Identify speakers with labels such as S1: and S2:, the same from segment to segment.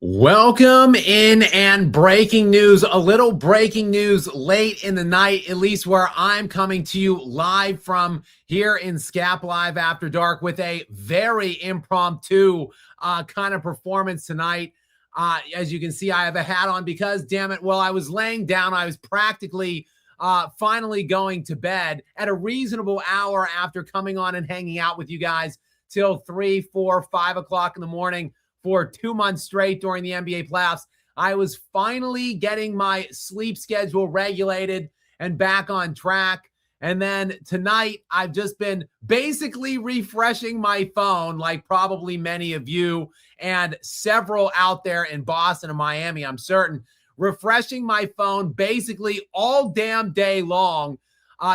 S1: Welcome in and breaking news, a little breaking news late in the night, at least where I'm coming to you live from here in Skap Live After Dark with a very impromptu kind of performance tonight. As you can see, I have a hat on because, damn it, while I was laying down, I was practically finally going to bed at a reasonable hour after coming on and hanging out with you guys till 3, 4, 5 o'clock in the morning. For 2 months straight during the NBA playoffs. I was finally getting my sleep schedule regulated and back on track. And then tonight, I've just been basically refreshing my phone, like probably many of you and several out there in Boston and Miami, I'm certain, refreshing my phone basically all damn day long,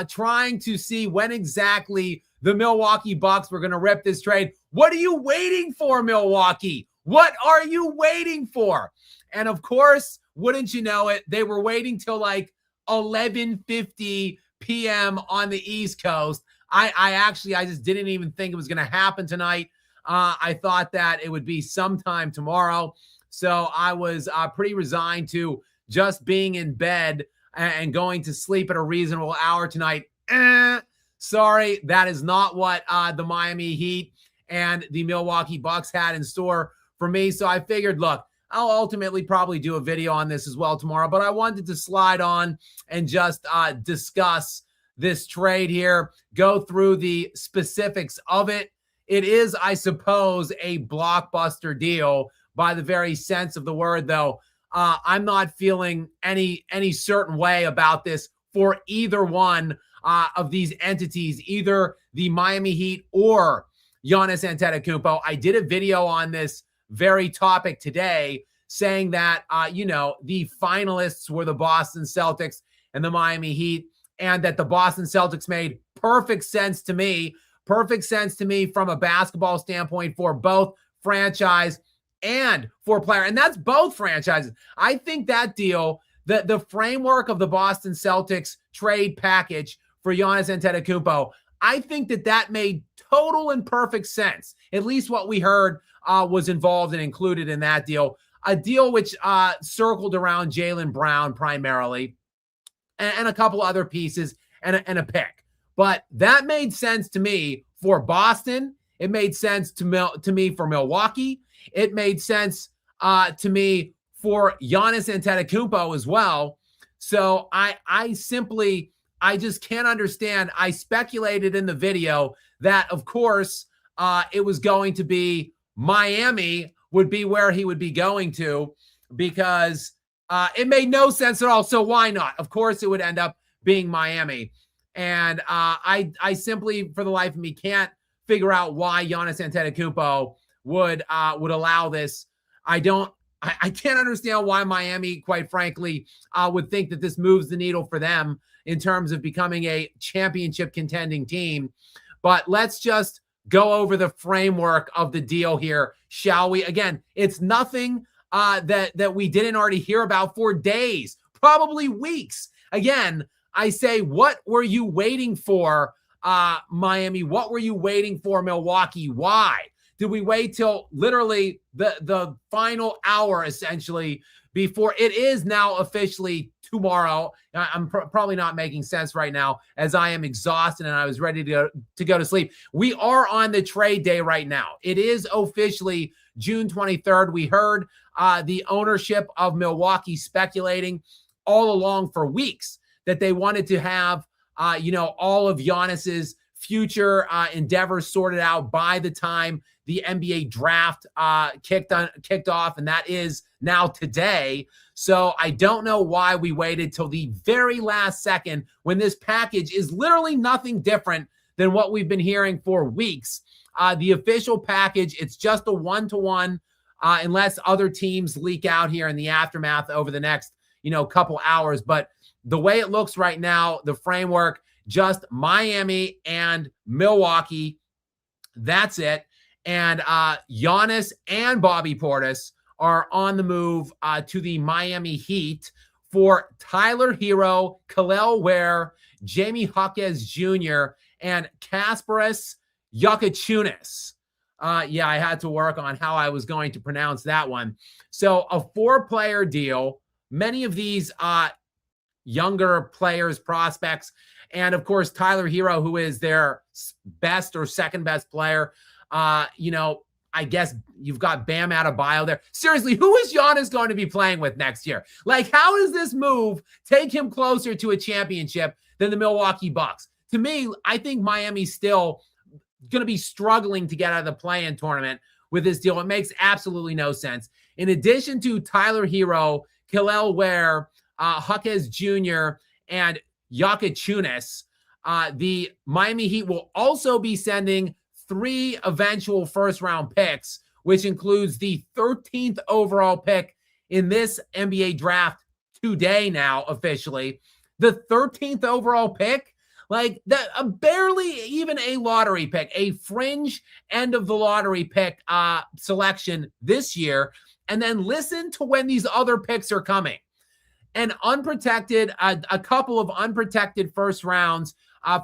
S1: trying to see when exactly the Milwaukee Bucks were going to rip this trade. What are you waiting for, Milwaukee? What are you waiting for? And of course, wouldn't you know it, they were waiting till like 11:50 p.m. on the East Coast. I just didn't even think it was going to happen tonight. I thought that it would be sometime tomorrow. So I was pretty resigned to just being in bed and going to sleep at a reasonable hour tonight. Sorry, that is not what the Miami Heat and the Milwaukee Bucks had in store for me. So I figured, look, I'll ultimately probably do a video on this as well tomorrow, but I wanted to slide on and just discuss this trade here, go through the specifics of it. It is, I suppose, a blockbuster deal by the very sense of the word, though. I'm not feeling any certain way about this for either one of these entities, either the Miami Heat or Giannis Antetokounmpo. I did a video on this very topic today saying that, the finalists were the Boston Celtics and the Miami Heat, and that the Boston Celtics made perfect sense to me from a basketball standpoint for both franchise and for player. And that's both franchises. I think that deal, the framework of the Boston Celtics trade package for Giannis Antetokounmpo, I think that made total and perfect sense. At least what we heard was involved and included in that deal. A deal which circled around Jaylen Brown primarily and a couple other pieces and a pick. But that made sense to me for Boston. It made sense to me for Milwaukee. It made sense to me for Giannis Antetokounmpo as well. So I just can't understand. I speculated in the video that, of course, it was going to be Miami would be where he would be going to, because it made no sense at all. So why not? Of course, it would end up being Miami. And I simply, for the life of me, can't figure out why Giannis Antetokounmpo would allow this. I can't understand why Miami, quite frankly, would think that this moves the needle for them in terms of becoming a championship contending team. But let's just go over the framework of the deal here, shall we? Again, it's nothing that we didn't already hear about for days, probably weeks. Again, I say, what were you waiting for, Miami? What were you waiting for, Milwaukee? Why? Did we wait till literally the final hour, essentially, before it is now officially tomorrow? I'm probably not making sense right now as I am exhausted and I was ready to go to sleep. We are on the trade day right now. It is officially June 23rd. We heard the ownership of Milwaukee speculating all along for weeks that they wanted to have, all of Giannis's future endeavors sorted out by the time the NBA draft kicked off, and that is now today. So I don't know why we waited till the very last second when this package is literally nothing different than what we've been hearing for weeks. The official package, it's just a one-to-one, unless other teams leak out here in the aftermath over the next, couple hours. But the way it looks right now, the framework, just Miami and Milwaukee. That's it. And Giannis and Bobby Portis are on the move to the Miami Heat for Tyler Hero, Kel'el Ware, Jamie Jaquez Jr., and Kasparas Jakučiūnas. Yeah, I had to work on how I was going to pronounce that one. So a 4-player deal. Many of these younger players, prospects, and of course Tyler Hero, who is their best or second best player. I guess you've got Bam Adebayo there. Seriously, who is Giannis going to be playing with next year? Like, how does this move take him closer to a championship than the Milwaukee Bucks? To me, I think Miami's still going to be struggling to get out of the play-in tournament with this deal. It makes absolutely no sense. In addition to Tyler Hero, Kel'el Ware, Huckes Jr., and Julius, the Miami Heat will also be sending 3 eventual first-round picks, which includes the 13th overall pick in this NBA draft today now, officially. The 13th overall pick, like that, barely even a lottery pick, a fringe end of the lottery pick selection this year. And then listen to when these other picks are coming. And unprotected, a couple of unprotected first rounds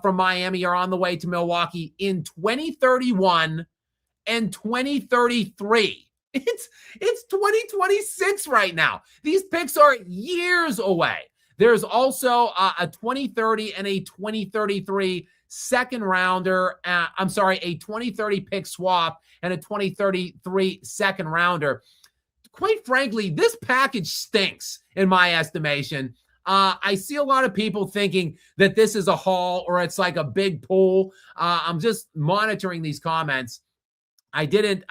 S1: from Miami are on the way to Milwaukee in 2031 and 2033. It's 2026 right now. These picks are years away. There's also a 2030 and a 2033 second rounder. A 2030 pick swap and a 2033 second rounder. Quite frankly, this package stinks in my estimation. I see a lot of people thinking that this is a haul or it's like a big pull. I'm just monitoring these comments. I didn't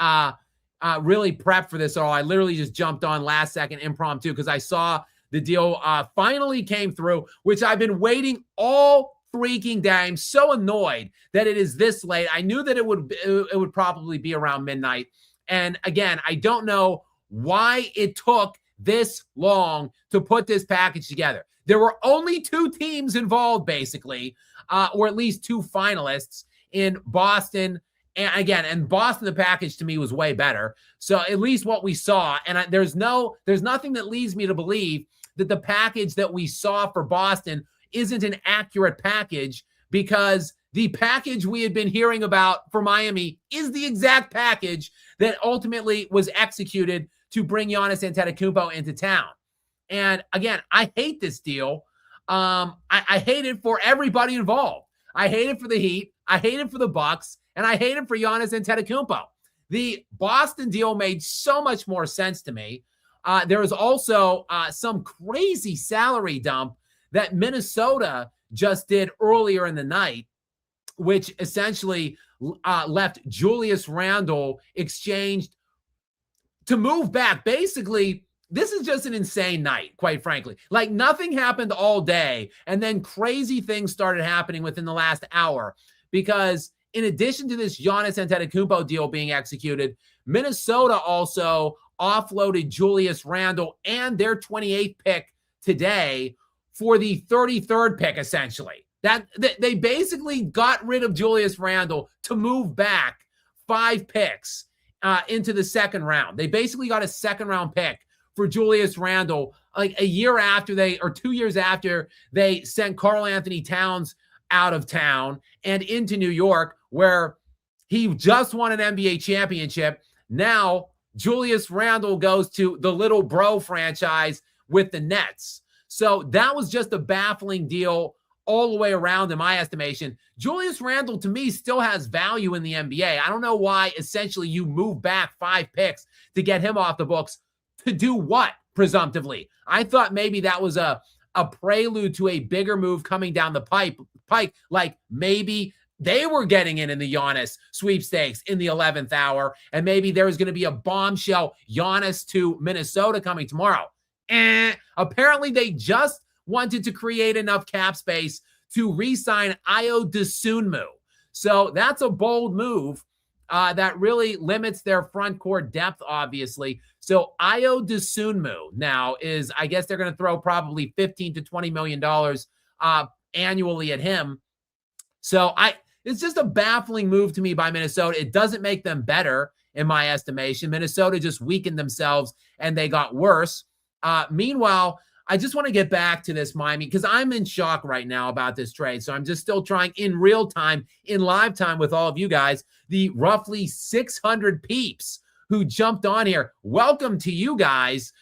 S1: really prep for this at all. I literally just jumped on last second impromptu because I saw the deal finally came through, which I've been waiting all freaking day. I'm so annoyed that it is this late. I knew that it would probably be around midnight. And again, I don't know why it took this long to put this package together. There were only 2 teams involved, basically, or at least 2 finalists in Boston. And again, and Boston, the package to me was way better. So at least what we saw, and there's nothing that leads me to believe that the package that we saw for Boston isn't an accurate package, because the package we had been hearing about for Miami is the exact package that ultimately was executed to bring Giannis Antetokounmpo into town. And again, I hate this deal. I hate it for everybody involved. I hate it for the Heat. I hate it for the Bucks. And I hate it for Giannis Antetokounmpo. The Boston deal made so much more sense to me. There was also some crazy salary dump that Minnesota just did earlier in the night, which essentially left Julius Randle exchanged to move back. Basically, this is just an insane night, quite frankly. Like, nothing happened all day, and then crazy things started happening within the last hour, because in addition to this Giannis Antetokounmpo deal being executed, Minnesota also offloaded Julius Randle and their 28th pick today for the 33rd pick, essentially. That they basically got rid of Julius Randle to move back 5 picks into the second round. They basically got a second round pick for Julius Randle, like a year after 2 years after they sent Karl Anthony Towns out of town and into New York, where he just won an NBA championship. Now Julius Randle goes to the little bro franchise with the Nets. So that was just a baffling deal all the way around, in my estimation. Julius Randle, to me, still has value in the NBA. I don't know why, essentially, you move back 5 picks to get him off the books. To do what, presumptively? I thought maybe that was a prelude to a bigger move coming down the pike. Like, maybe they were getting in the Giannis sweepstakes in the 11th hour, and maybe there was going to be a bombshell Giannis to Minnesota coming tomorrow. Apparently, they just wanted to create enough cap space to re-sign Ayo Dosunmu. So that's a bold move that really limits their front court depth, obviously. So Ayo Dosunmu now is, I guess they're going to throw probably $15 to $20 million annually at him. So it's just a baffling move to me by Minnesota. It doesn't make them better, in my estimation. Minnesota just weakened themselves and they got worse. Meanwhile, I just want to get back to this Miami because I'm in shock right now about this trade. So I'm just still trying in real time, in live time with all of you guys, the roughly 600 peeps who jumped on here. Welcome to you guys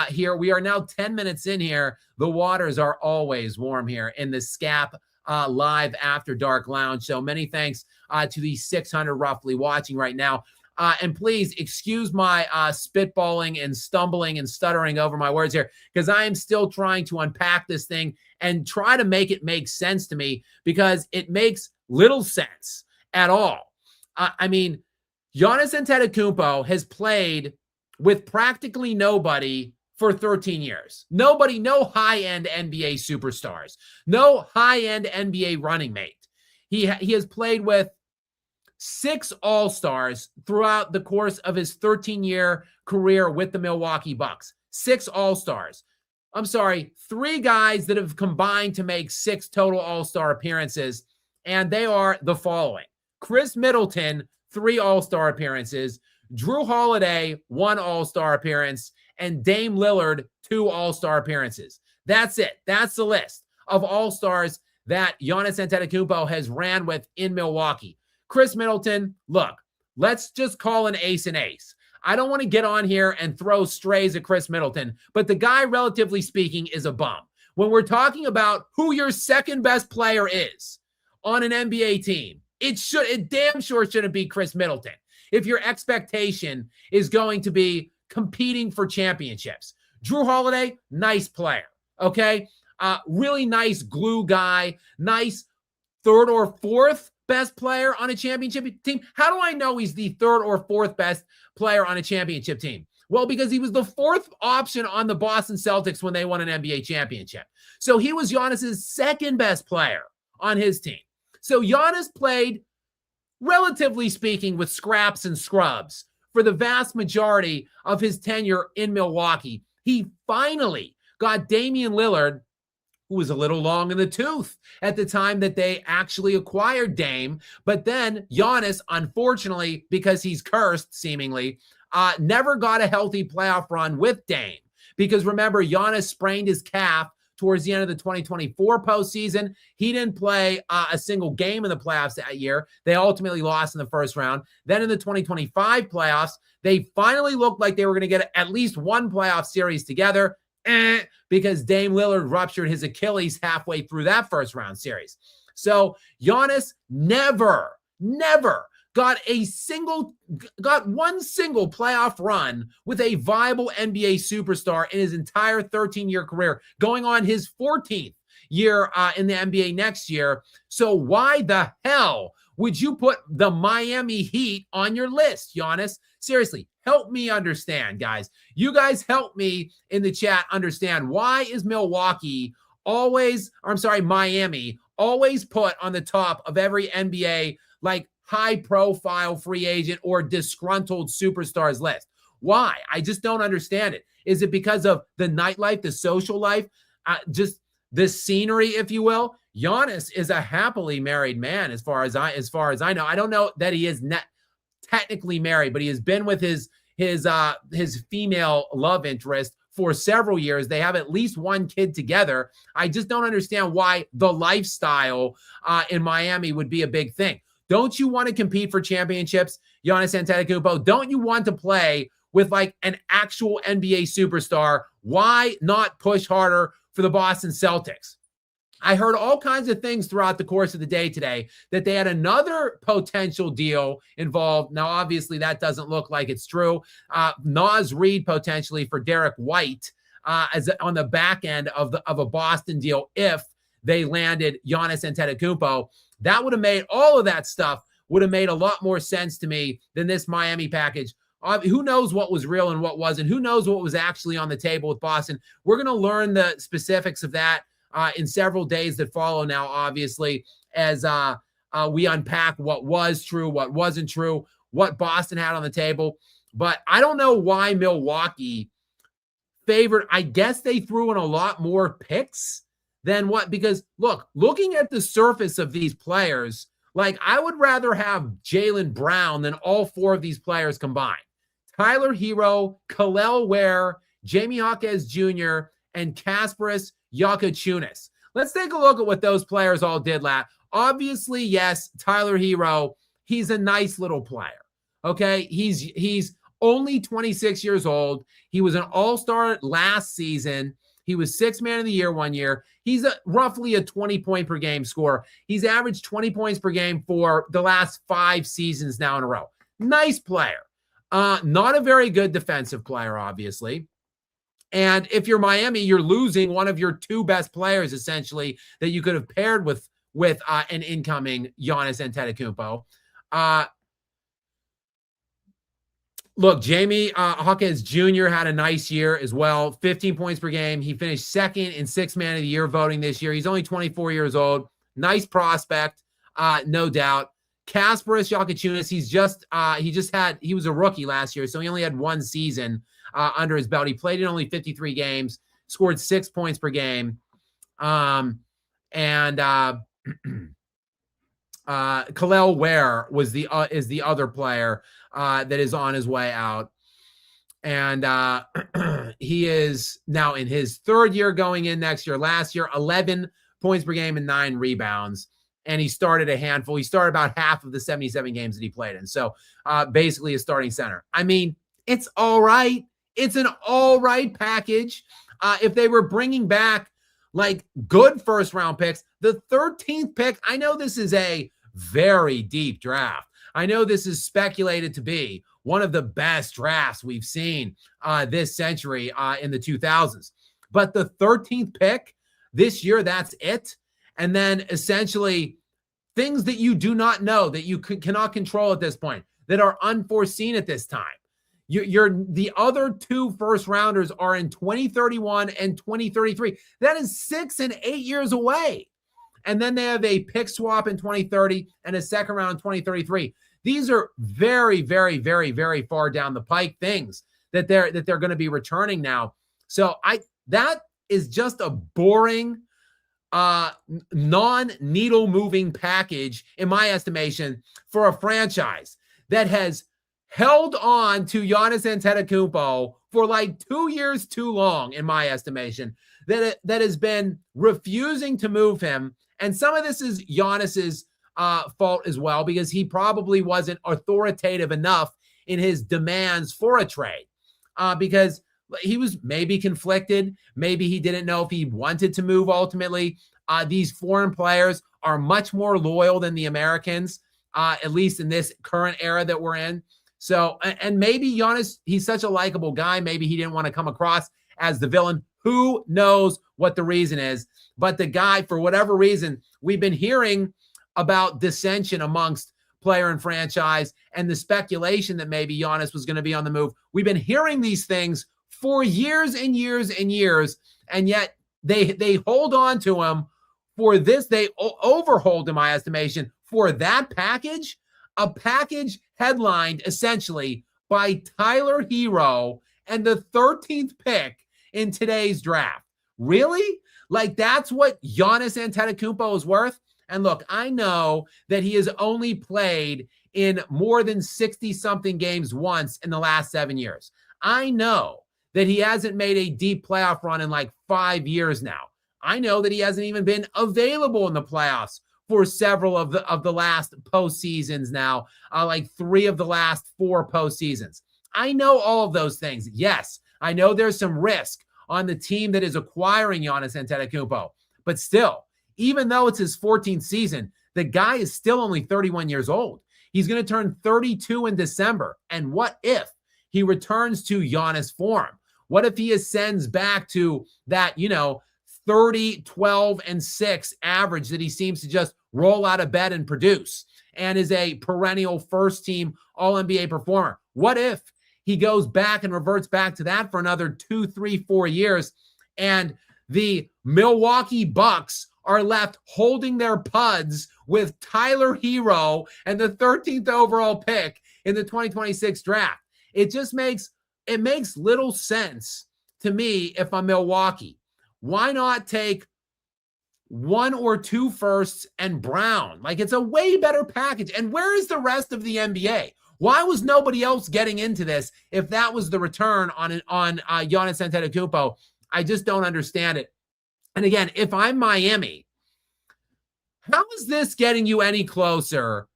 S1: here. We are now 10 minutes in here. The waters are always warm here in the Skap live After Dark Lounge. So many thanks to the 600 roughly watching right now. And please excuse my spitballing and stumbling and stuttering over my words here because I am still trying to unpack this thing and try to make it make sense to me because it makes little sense at all. I mean, Giannis Antetokounmpo has played with practically nobody for 13 years. Nobody, no high-end NBA superstars, no high-end NBA running mate. He has played with 6 All-Stars throughout the course of his 13-year career with the Milwaukee Bucks. 6 All-Stars. I'm sorry, 3 guys that have combined to make 6 total All-Star appearances, and they are the following. Chris Middleton, 3 All-Star appearances. Drew Holiday, 1 All-Star appearance. And Dame Lillard, 2 All-Star appearances. That's it. That's the list of All-Stars that Giannis Antetokounmpo has ran with in Milwaukee. Chris Middleton, look, let's just call an ace an ace. I don't want to get on here and throw strays at Chris Middleton, but the guy, relatively speaking, is a bum. When we're talking about who your second best player is on an NBA team, it damn sure shouldn't be Chris Middleton. If your expectation is going to be competing for championships. Drew Holiday, nice player, okay? Really nice glue guy, nice 3rd or 4th best player on a championship team. How do I know he's the 3rd or 4th best player on a championship team? Well, because he was the 4th option on the Boston Celtics when they won an NBA championship. So he was Giannis's 2nd best player on his team. So Giannis played, relatively speaking, with scraps and scrubs for the vast majority of his tenure in Milwaukee. He finally got Damian Lillard, who was a little long in the tooth at the time that they actually acquired Dame. But then Giannis, unfortunately, because he's cursed seemingly, never got a healthy playoff run with Dame. Because remember, Giannis sprained his calf towards the end of the 2024 postseason. He didn't play a single game in the playoffs that year. They ultimately lost in the first round. Then in the 2025 playoffs, they finally looked like they were going to get at least one playoff series together because Dame Lillard ruptured his Achilles halfway through that first round series. So Giannis never got one single playoff run with a viable NBA superstar in his entire 13-year career, going on his 14th year in the NBA next year. So why the hell would you put the Miami Heat on your list, Giannis? Seriously, help me understand, guys. You guys help me in the chat understand, why is Miami always put on the top of every NBA, like, high-profile free agent or disgruntled superstars list? Why? I just don't understand it. Is it because of the nightlife, the social life, just the scenery, if you will? Giannis is a happily married man, as far as I know. I don't know that he is technically married, but he has been with his female love interest for several years. They have at least one kid together. I just don't understand why the lifestyle in Miami would be a big thing. Don't you want to compete for championships, Giannis Antetokounmpo? Don't you want to play with like an actual NBA superstar? Why not push harder for the Boston Celtics? I heard all kinds of things throughout the course of the day today that they had another potential deal involved. Now, obviously, that doesn't look like it's true. Naz Reid potentially for Derek White as on the back end of a Boston deal if they landed Giannis Antetokounmpo. That would have made all of that stuff would have made a lot more sense to me than this Miami package. Who knows what was real and what wasn't? Who knows what was actually on the table with Boston? We're going to learn the specifics of that in several days that follow now, obviously, as we unpack what was true, what wasn't true, what Boston had on the table. But I don't know why Milwaukee favored. I guess they threw in a lot more picks than what, because looking at the surface of these players, like, I would rather have Jaylen Brown than all 4 of these players combined. Tyler Hero, Kel'el Ware, Jamie Jaquez Jr., and Kasparas Jakučiūnas. Let's take a look at what those players all did last. Obviously, yes, Tyler Hero, he's a nice little player. Okay, he's only 26 years old. He was an all-star last season. He was sixth man of the year one year. He's roughly a 20-point per game scorer. He's averaged 20 points per game for the last 5 seasons now in a row. Nice player. Not a very good defensive player, obviously. And if you're Miami, you're losing one of your 2 best players, essentially, that you could have paired with an incoming Giannis Antetokounmpo. Look, Jamie Hawkins Jr. had a nice year as well, 15 points per game. He finished second in sixth man of the year voting this year. He's only 24 years old. Nice prospect, no doubt. Kasparas Jakučiūnas, he was a rookie last year, so he only had 1 season under his belt. He played in only 53 games, scored 6 points per game. Kalel Ware is the other player that is on his way out. And he is now in his 3rd year going in next year. Last year, 11 points per game and 9 rebounds. And he started a handful. He started about half of the 77 games that he played in. So basically a starting center. I mean, it's all right. It's an all right package. If they were bringing back like good first round picks, the 13th pick, I know this is a very deep draft. I know this is speculated to be one of the best drafts we've seen this century in the 2000s. But the 13th pick this year, that's it. And then essentially things that you do not know, that you cannot control at this point, that are unforeseen at this time. The other 2 first rounders are in 2031 and 2033. That is 6 and 8 years away. And then they have a pick swap in 2030 and a second round in 2033. These are very, very, very, very far down the pike things that they're going to be returning now. So that is just a boring, non-needle moving package, in my estimation, for a franchise that has held on to Giannis Antetokounmpo for like 2 years too long, in my estimation, that has been refusing to move him. And some of this is Giannis's fault as well, because he probably wasn't authoritative enough in his demands for a trade, because he was maybe conflicted. Maybe he didn't know if he wanted to move ultimately. These foreign players are much more loyal than the Americans, at least in this current era that we're in. So, and maybe Giannis, he's such a likable guy. Maybe he didn't want to come across as the villain. Who knows what the reason is? But the guy, for whatever reason, we've been hearing about dissension amongst player and franchise and the speculation that maybe Giannis was going to be on the move. We've been hearing these things for years and years and years, and yet they hold on to him for this. They overhold, in my estimation, for that package, a package headlined essentially by Tyler Hero and the 13th pick in today's draft. Really? Like, that's what Giannis Antetokounmpo is worth? And look, I know that he has only played in more than 60-something games once in the last 7 years. I know that he hasn't made a deep playoff run in like 5 years now. I know that he hasn't even been available in the playoffs for several of the last postseasons now, like 3 of the last 4 postseasons. I know all of those things. Yes, I know there's some risk on the team that is acquiring Giannis Antetokounmpo, but still, even though it's his 14th season, the guy is still only 31 years old. He's going to turn 32 in December. And what if he returns to Giannis form? What if he ascends back to that, 30, 12, and 6 average that he seems to just roll out of bed and produce, and is a perennial first-team All-NBA performer? What if he goes back and reverts back to that for another 2, 3, 4 years, and the Milwaukee Bucks are left holding their puds with Tyler Hero and the 13th overall pick in the 2026 draft? It makes little sense to me if I'm Milwaukee. Why not take 1 or 2 firsts and Brown? Like, it's a way better package. And where is the rest of the NBA? Why was nobody else getting into this if that was the return on Giannis Antetokounmpo? I just don't understand it. And again, if I'm Miami, how is this getting you any closer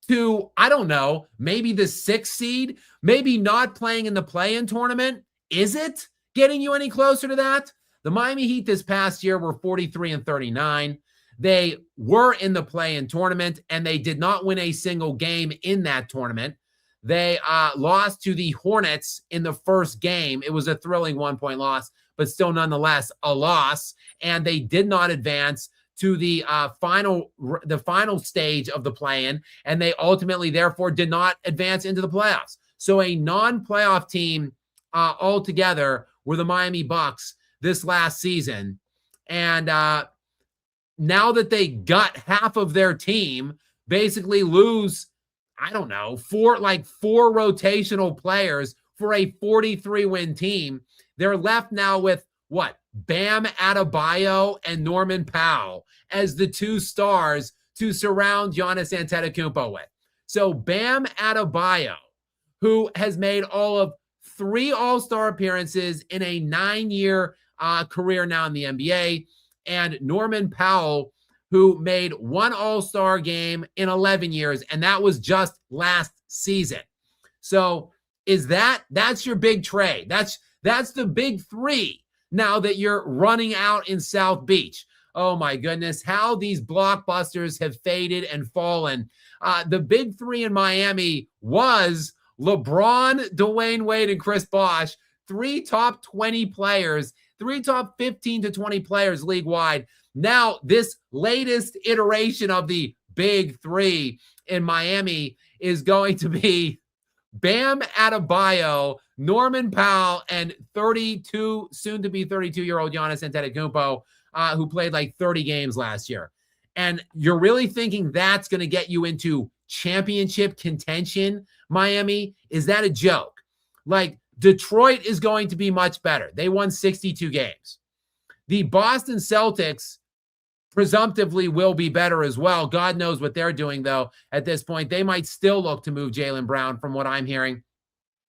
S1: to, I don't know, maybe the 6th seed, maybe not playing in the play-in tournament? Is it getting you any closer to that? The Miami Heat this past year were 43-39. They were in the play-in tournament, and they did not win a single game in that tournament. They lost to the Hornets in the first game. It was a thrilling 1-point loss, but still nonetheless a loss. And they did not advance to the final stage of the play-in, and they ultimately, therefore, did not advance into the playoffs. So a non-playoff team altogether were the Miami Bucks this last season. And now that they got half of their team, basically lose, I don't know, four rotational players for a 43-win team, they're left now with what? Bam Adebayo and Norman Powell as the two stars to surround Giannis Antetokounmpo with. So Bam Adebayo, who has made all of 3 All-Star appearances in a 9-year career now in the NBA, and Norman Powell, who made 1 All-Star game in 11 years, and that was just last season. So that's your big trade. That's the big 3 now that you're running out in South Beach. Oh my goodness, how these blockbusters have faded and fallen. The big 3 in Miami was LeBron, Dwayne Wade, and Chris Bosh, 3 top 20 players, 3 top 15 to 20 players league-wide. Now, this latest iteration of the big 3 in Miami is going to be Bam Adebayo, Norman Powell, and 32, soon to be 32-year-old Giannis Antetokounmpo, who played like 30 games last year. And you're really thinking that's going to get you into championship contention, Miami? Is that a joke? Like, Detroit is going to be much better. They won 62 games. The Boston Celtics presumptively will be better as well. God knows what they're doing, though, at this point. They might still look to move Jaylen Brown from what I'm hearing.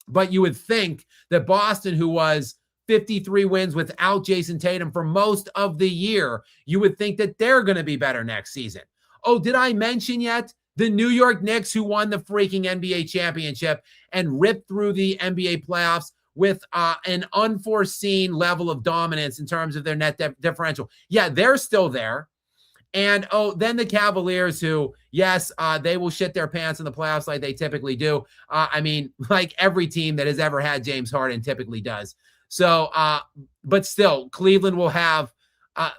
S1: But you would think that Boston, who was 53 wins without Jason Tatum for most of the year, you would think that they're going to be better next season. Oh, did I mention yet the New York Knicks, who won the freaking NBA championship and ripped through the NBA playoffs with an unforeseen level of dominance in terms of their net differential? Yeah, they're still there. And, then the Cavaliers, who, yes, they will shit their pants in the playoffs like they typically do. I mean, like every team that has ever had James Harden typically does. So, but still, Cleveland will have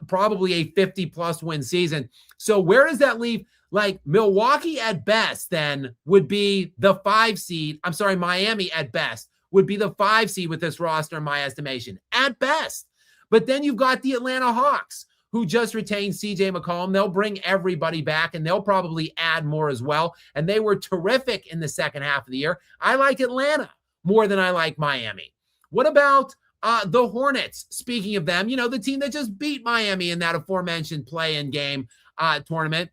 S1: probably a 50-plus win season. So where does that leave? Like, Milwaukee at best then would be the 5 seed. I'm sorry, Miami at best would be the 5 seed with this roster, in my estimation, at best. But then you've got the Atlanta Hawks, who just retained CJ McCollum. They'll bring everybody back, and they'll probably add more as well. And they were terrific in the second half of the year. I like Atlanta more than I like Miami. What about the Hornets? Speaking of them, the team that just beat Miami in that aforementioned play-in game tournament.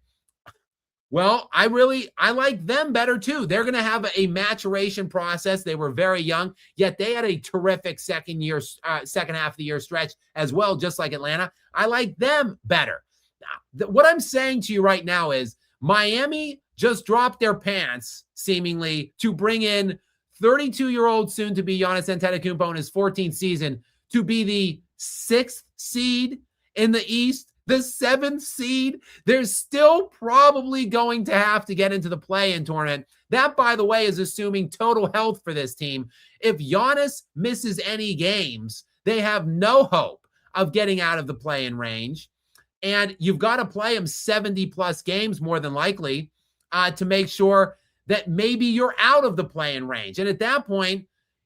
S1: Well, I like them better too. They're going to have a maturation process. They were very young, yet they had a terrific second half of the year stretch as well, just like Atlanta. I like them better. Now, what I'm saying to you right now is Miami just dropped their pants, seemingly, to bring in 32-year-old soon-to-be Giannis Antetokounmpo in his 14th season to be the 6th seed in the East. The 7th seed, they're still probably going to have to get into the play-in tournament. That, by the way, is assuming total health for this team. If Giannis misses any games, they have no hope of getting out of the play-in range. And you've got to play him 70-plus games, more than likely, to make sure that maybe you're out of the play-in range. And at that point,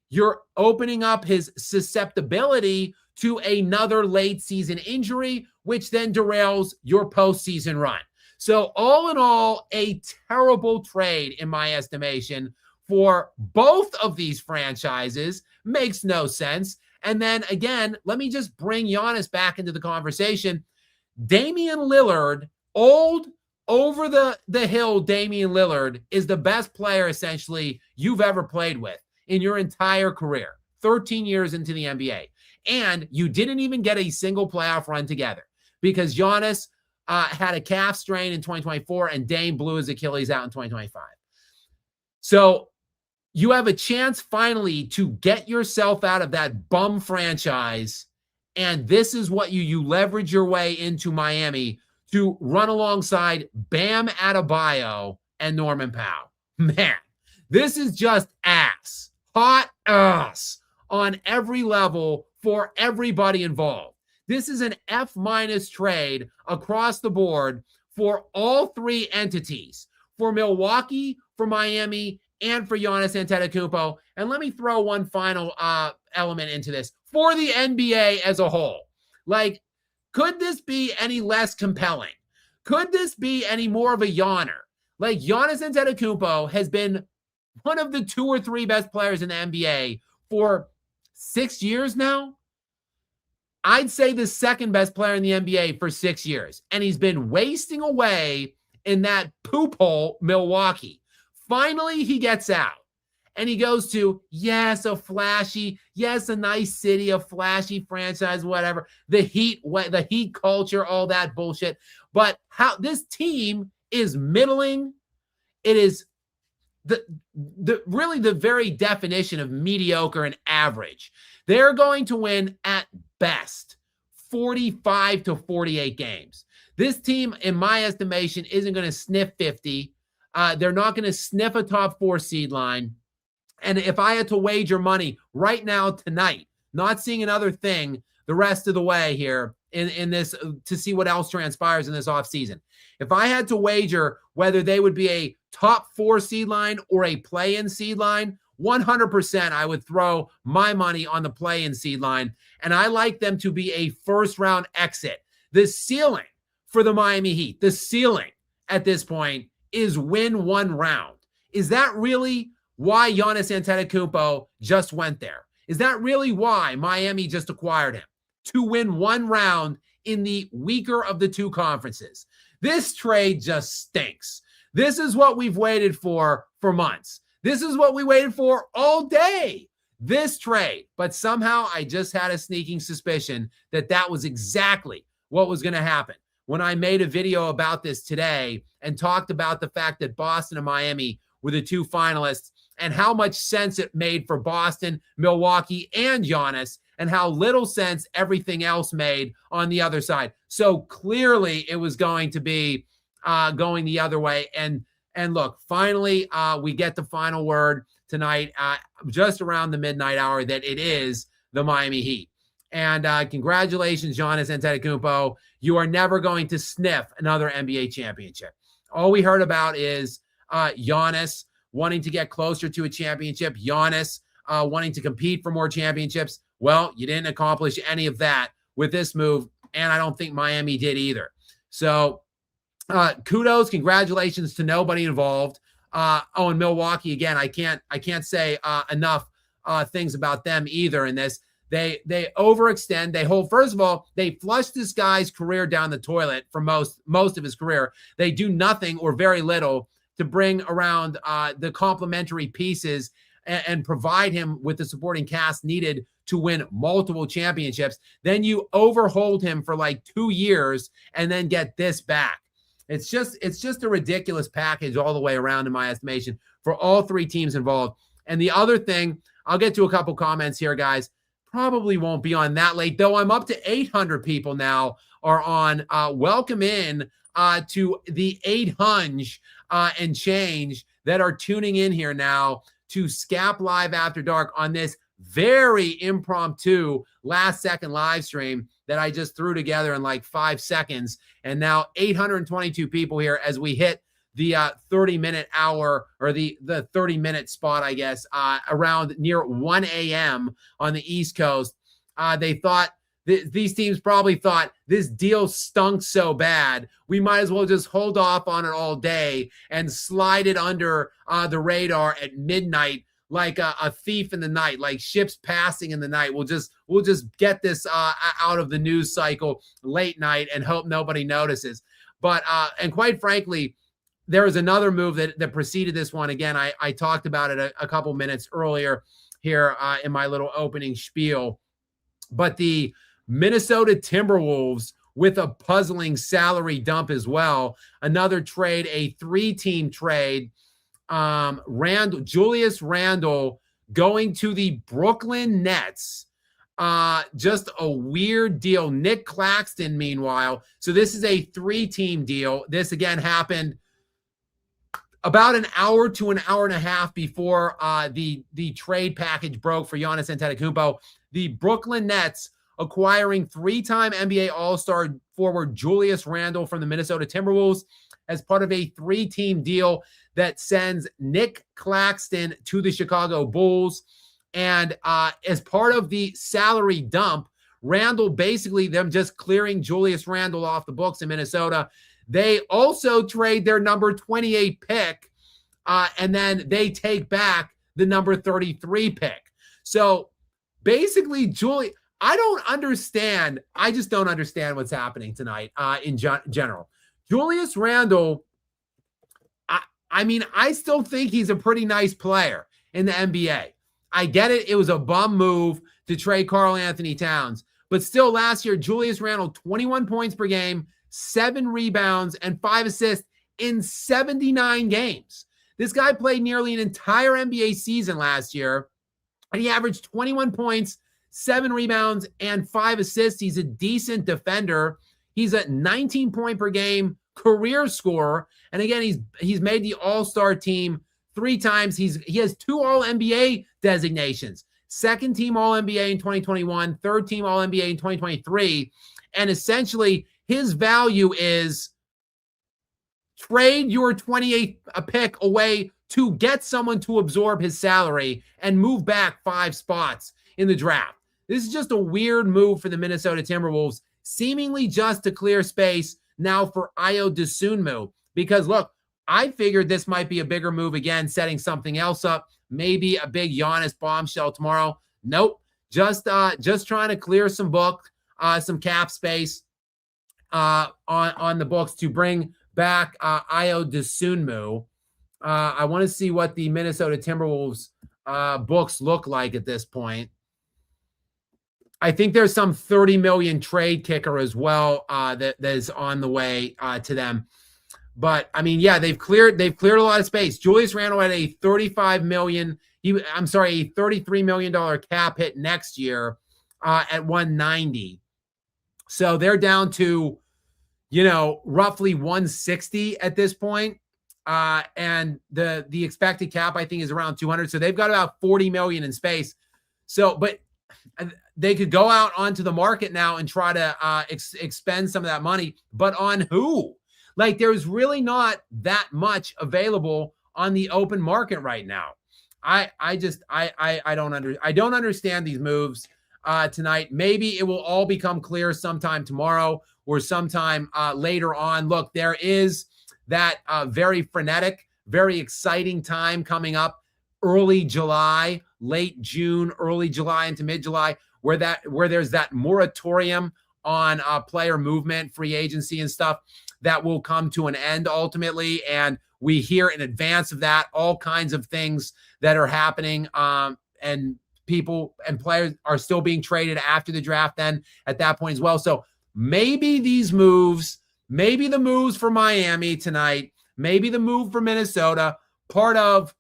S1: you're opening up his susceptibility to another late season injury, which then derails your postseason run. So all in all, a terrible trade, in my estimation, for both of these franchises. Makes no sense. And then again, let me just bring Giannis back into the conversation. Damian Lillard, old, over the hill Damian Lillard, is the best player, essentially, you've ever played with in your entire career. 13 years into the NBA. And you didn't even get a single playoff run together because Giannis had a calf strain in 2024 and Dame blew his Achilles out in 2025. So you have a chance finally to get yourself out of that bum franchise. And this is what you leverage your way into Miami to run alongside Bam Adebayo and Norman Powell. Man, this is just ass, hot ass on every level for everybody involved. This is an F- trade across the board for all three entities, for Milwaukee, for Miami, and for Giannis Antetokounmpo. And let me throw one final element into this. For the NBA as a whole, like, could this be any less compelling? Could this be any more of a yawner? Like, Giannis Antetokounmpo has been one of the 2 or 3 best players in the NBA for 6 years now. I'd say the second best player in the NBA for 6 years. And he's been wasting away in that poop hole, Milwaukee. Finally, he gets out. And he goes to, yes, a flashy, yes, a nice city, a flashy franchise, whatever. The heat culture, all that bullshit. But how this team is middling. It is really the very definition of mediocre and average. They're going to win at best 45 to 48 games. This team, in my estimation, isn't going to sniff 50. They're not going to sniff a top 4 seed line. And if I had to wager money right now, tonight, not seeing another thing the rest of the way here in this to see what else transpires in this offseason. If I had to wager whether they would be a top 4 seed line or a play-in seed line, 100% I would throw my money on the play-in seed line. And I like them to be a first-round exit. The ceiling for the Miami Heat, the ceiling at this point is win 1 round. Is that really why Giannis Antetokounmpo just went there? Is that really why Miami just acquired him? To win 1 round in the weaker of the 2 conferences. This trade just stinks. This is what we've waited for months. This is what we waited for all day. This trade. But somehow I just had a sneaking suspicion that that was exactly what was going to happen when I made a video about this today and talked about the fact that Boston and Miami were the 2 finalists and how much sense it made for Boston, Milwaukee, and Giannis, and how little sense everything else made on the other side. So clearly it was going to be going the other way. And look, finally, we get the final word tonight, just around the midnight hour, that it is the Miami Heat. And congratulations, Giannis Antetokounmpo. You are never going to sniff another NBA championship. All we heard about is Giannis wanting to get closer to a championship, Giannis wanting to compete for more championships. Well, you didn't accomplish any of that with this move, and I don't think Miami did either. So kudos, congratulations to nobody involved. And Milwaukee, again, I can't say enough things about them either in this. They overextend. They hold. First of all, they flush this guy's career down the toilet for most of his career. They do nothing or very little to bring around the complementary pieces and provide him with the supporting cast needed to win multiple championships. Then you overhold him for like 2 years and then get this back. It's just a ridiculous package all the way around, in my estimation, for all 3 teams involved. And the other thing, I'll get to a couple comments here, guys. Probably won't be on that late, though. I'm up to 800 people now are on. Welcome in to the 800 and change that are tuning in here now to Skap Live After Dark on this very impromptu last-second live stream that I just threw together in like 5 seconds. And now 822 people here as we hit the 30-minute hour, or the 30-minute spot, I guess, around near 1 a.m. on the East Coast. They thought, these teams probably thought, this deal stunk so bad, we might as well just hold off on it all day and slide it under the radar at midnight like a thief in the night, like ships passing in the night. We'll just get this out of the news cycle late night and hope nobody notices. But and quite frankly, there was another move that preceded this one. Again, I talked about it a couple minutes earlier here in my little opening spiel. But the Minnesota Timberwolves with a puzzling salary dump as well. Another trade, a 3-team trade. Julius Randle going to the Brooklyn Nets. Just a weird deal. Nick Claxton, meanwhile. So this is a 3-team deal. This again happened about an hour to an hour and a half before the trade package broke for Giannis Antetokounmpo. The Brooklyn Nets acquiring 3-time NBA All-Star forward Julius Randle from the Minnesota Timberwolves as part of a 3-team deal that sends Nick Claxton to the Chicago Bulls. And as part of the salary dump, Randle, basically them just clearing Julius Randle off the books in Minnesota. They also trade their number 28 pick, and then they take back the number 33 pick. So basically, I don't understand. I just don't understand what's happening tonight in general. Julius Randle, I mean, I still think he's a pretty nice player in the NBA. I get it. It was a bum move to trade Karl Anthony Towns. But still, last year, Julius Randle, 21 points per game, 7 rebounds, and 5 assists in 79 games. This guy played nearly an entire NBA season last year, and he averaged 21 points, 7 rebounds, and 5 assists. He's a decent defender. He's a 19 point per game career scorer. And again, he's made the All-Star team 3 times. He has 2 All-NBA designations. 2nd team All-NBA in 2021, 3rd team All-NBA in 2023. And essentially, his value is trade your 28th pick away to get someone to absorb his salary and move back 5 spots in the draft. This is just a weird move for the Minnesota Timberwolves, seemingly just to clear space now for Ayo Dosunmu. Because look, I figured this might be a bigger move again, setting something else up, maybe a big Giannis bombshell tomorrow. Nope, just trying to clear some cap space on the books to bring back Ayo Dosunmu. I want to see what the Minnesota Timberwolves books look like at this point. I think there's some 30 million trade kicker as well that is on the way to them. But I mean, yeah, they've cleared a lot of space. Julius Randle had a $33 million cap hit next year at 190. So they're down to, roughly 160 at this point. And the expected cap, I think, is around 200. So they've got about 40 million in space. So, but they could go out onto the market now and try to expend some of that money, but on who? Like, there's really not that much available on the open market right now. I don't understand these moves tonight. Maybe it will all become clear sometime tomorrow or sometime later on. Look, there is that very frenetic, very exciting time coming up, early July, late June, early July into mid-July, where there's that moratorium on player movement, free agency and stuff that will come to an end ultimately. And we hear in advance of that all kinds of things that are happening, and people and players are still being traded after the draft then at that point as well. So maybe these moves, maybe the moves for Miami tonight, maybe the move for Minnesota, part of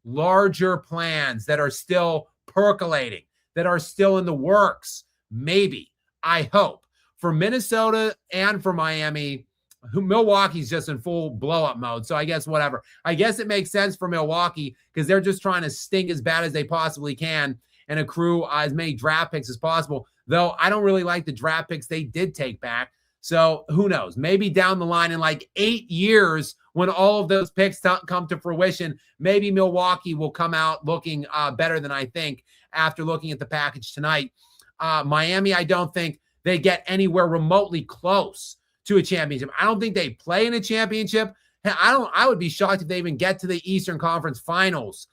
S1: larger plans that are still percolating, that are still in the works. Maybe, I hope, for Minnesota and for Miami. Milwaukee's just in full blow-up mode, so I guess whatever. I guess it makes sense for Milwaukee because they're just trying to stink as bad as they possibly can and accrue as many draft picks as possible, though I don't really like the draft picks they did take back. So who knows? Maybe down the line in like 8 years when all of those picks come to fruition, maybe Milwaukee will come out looking better than I think after looking at the package tonight. Miami, I don't think they get anywhere remotely close to a championship. I don't think they play in a championship. I would be shocked if they even get to the Eastern Conference Finals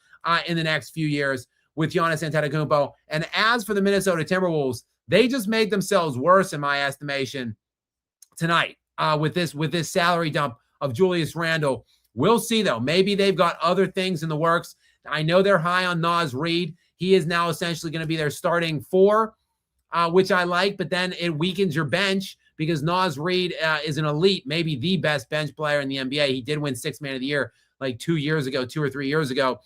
S1: in the next few years with Giannis Antetokounmpo. And as for the Minnesota Timberwolves, they just made themselves worse in my estimation tonight with this salary dump of Julius Randle. We'll see though. Maybe they've got other things in the works. I know they're high on Naz Reid. he is now essentially going to be their starting four, which I like, but then it weakens your bench because Naz Reid is an elite, maybe the best bench player in the NBA. He did win Sixth Man of the Year like 2 or 3 years ago.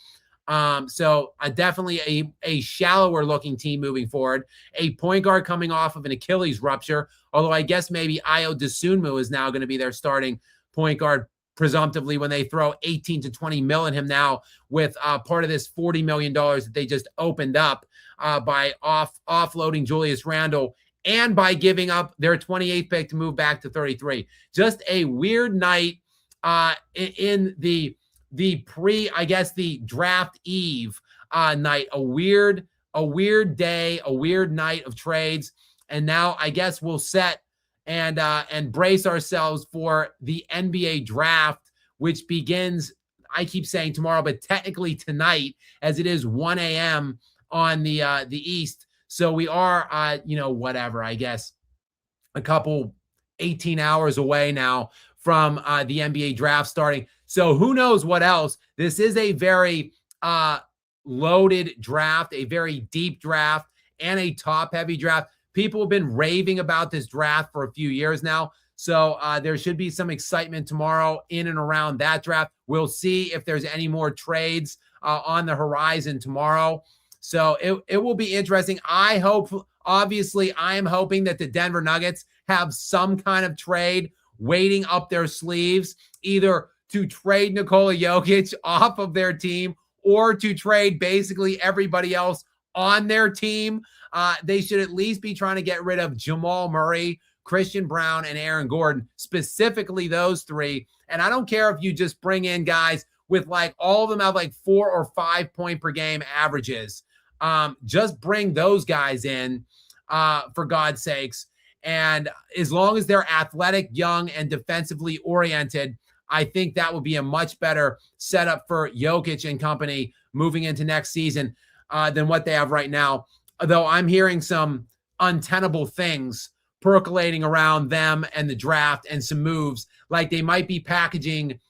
S1: So definitely a shallower looking team moving forward. A point guard coming off of an Achilles rupture, although I guess maybe Ayo Dosunmu is now going to be their starting point guard, presumptively, when they throw 18 to 20 mil in him now with part of this $40 million that they just opened up by offloading Julius Randle and by giving up their 28th pick to move back to 33. Just a weird night in the the draft eve night. A weird day, a weird night of trades. And now I guess we'll set and brace ourselves for the NBA draft, which begins, I keep saying tomorrow, but technically tonight, as it is 1 a.m. on the East. So we are, whatever, I guess, a couple 18 hours away now from the NBA draft starting. So who knows what else? This is a very loaded draft, a very deep draft, and a top-heavy draft. People have been raving about this draft for a few years now. So there should be some excitement tomorrow in and around that draft. We'll see if there's any more trades on the horizon tomorrow. So it will be interesting. I am hoping that the Denver Nuggets have some kind of trade waiting up their sleeves, either to trade Nikola Jokic off of their team or to trade basically everybody else on their team. They should at least be trying to get rid of Jamal Murray, Christian Brown, and Aaron Gordon, specifically those three. And I don't care if you just bring in guys with like all of them have like 4 or 5 point per game averages. Just bring those guys in for God's sakes. And as long as they're athletic, young, and defensively oriented, I think that would be a much better setup for Jokic and company moving into next season than what they have right now. Though I'm hearing some untenable things percolating around them and the draft and some moves, like they might be packaging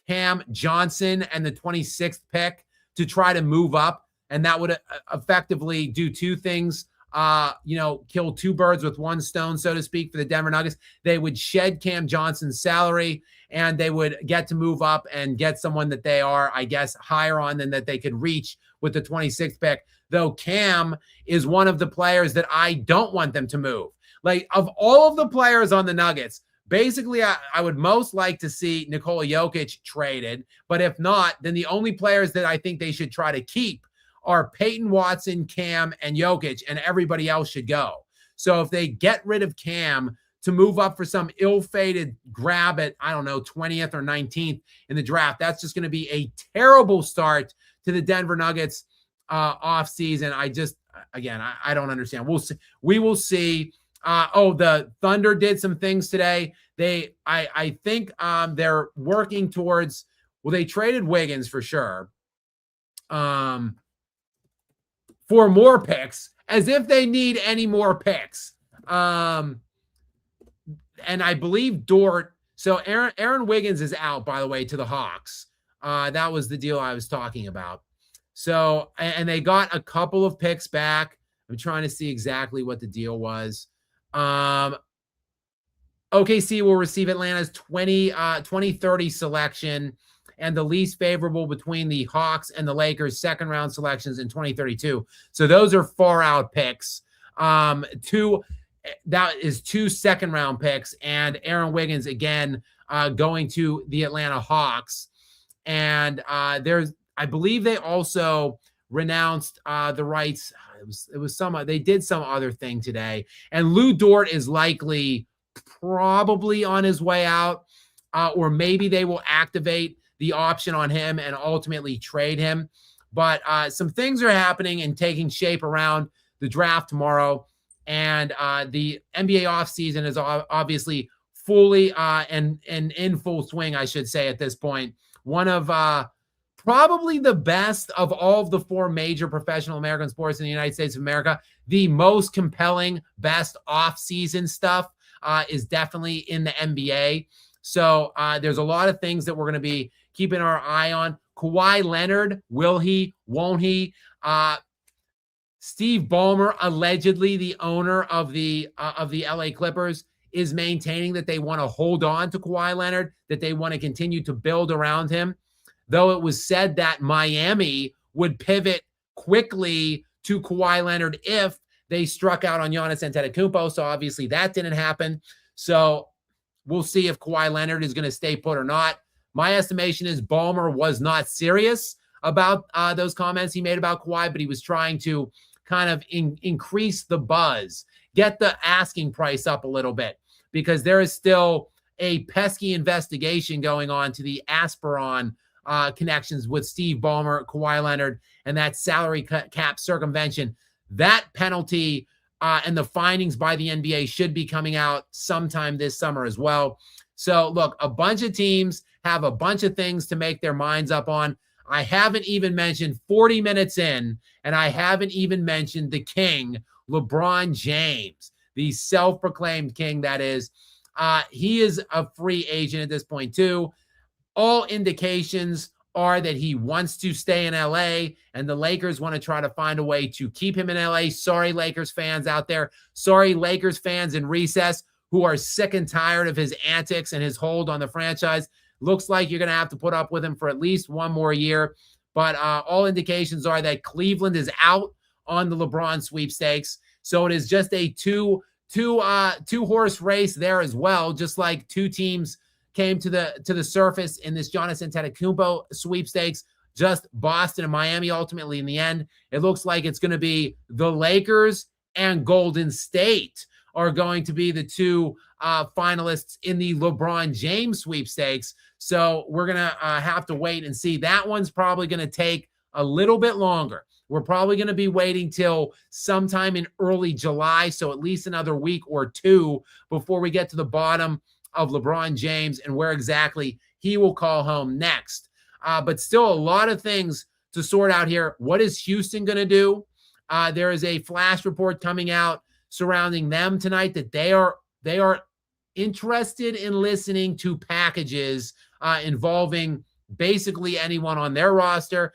S1: Cam Johnson and the 26th pick to try to move up. And that would effectively do two things. Kill two birds with one stone, so to speak, for the Denver Nuggets. They would shed Cam Johnson's salary and they would get to move up and get someone that they are, I guess, higher on than that they could reach with the 26th pick. Though Cam is one of the players that I don't want them to move. Like, of all of the players on the Nuggets, basically, I would most like to see Nikola Jokic traded. But if not, then the only players that I think they should try to keep are Peyton Watson, Cam, and Jokic, and everybody else should go. So if they get rid of Cam to move up for some ill-fated grab at, 20th or 19th in the draft, that's just going to be a terrible start to the Denver Nuggets offseason. I don't understand. We'll see. We will see. The Thunder did some things today. I think they're working towards, they traded Wiggins for sure. For more picks, as if they need any more picks. And I believe Dort. So Aaron Wiggins is out, by the way, to the Hawks. That was the deal I was talking about. So, and they got a couple of picks back. I'm trying to see exactly what the deal was. OKC will receive Atlanta's 2030 selection, and the least favorable between the Hawks and the Lakers' second round selections in 2032. So those are far out picks. Two second round picks, and Aaron Wiggins again going to the Atlanta Hawks. And I believe they also renounced the rights. They did some other thing today, and Lou Dort is probably on his way out, or maybe they will activate the option on him and ultimately trade him. But some things are happening and taking shape around the draft tomorrow. And the NBA offseason is obviously fully and in full swing, I should say, at this point. One of probably the best of all of the four major professional American sports in the United States of America. The most compelling, best offseason stuff is definitely in the NBA. So there's a lot of things that we're going to be keeping our eye on. Kawhi Leonard, will he, won't he? Steve Ballmer, allegedly the owner of the LA Clippers, is maintaining that they want to hold on to Kawhi Leonard, that they want to continue to build around him. Though it was said that Miami would pivot quickly to Kawhi Leonard if they struck out on Giannis Antetokounmpo. So obviously that didn't happen. So we'll see if Kawhi Leonard is going to stay put or not. My estimation is Ballmer was not serious about those comments he made about Kawhi, but he was trying to kind of increase the buzz, get the asking price up a little bit, because there is still a pesky investigation going on to the Asperon connections with Steve Ballmer, Kawhi Leonard, and that salary cap circumvention. That penalty and the findings by the NBA should be coming out sometime this summer as well. So look, a bunch of teams have a bunch of things to make their minds up on. I haven't even mentioned 40 minutes in, and I haven't even mentioned the king, LeBron James, the self-proclaimed king, that is. He is a free agent at this point too. All indications are that he wants to stay in LA, and the Lakers want to try to find a way to keep him in LA. Sorry, Lakers fans out there. Sorry, Lakers fans in recess who are sick and tired of his antics and his hold on the franchise. Looks like you're going to have to put up with him for at least one more year. But all indications are that Cleveland is out on the LeBron sweepstakes. So it is just a two-horse race there as well, just like two teams came to the surface in this Giannis Antetokounmpo sweepstakes. Just Boston and Miami ultimately in the end. It looks like it's going to be the Lakers and Golden State are going to be the two finalists in the LeBron James sweepstakes. So we're going to have to wait and see. That one's probably going to take a little bit longer. We're probably going to be waiting till sometime in early July, so at least another week or two before we get to the bottom of LeBron James and where exactly he will call home next. But still a lot of things to sort out here. What is Houston going to do? There is a flash report coming out surrounding them tonight that they are interested in listening to packages involving basically anyone on their roster.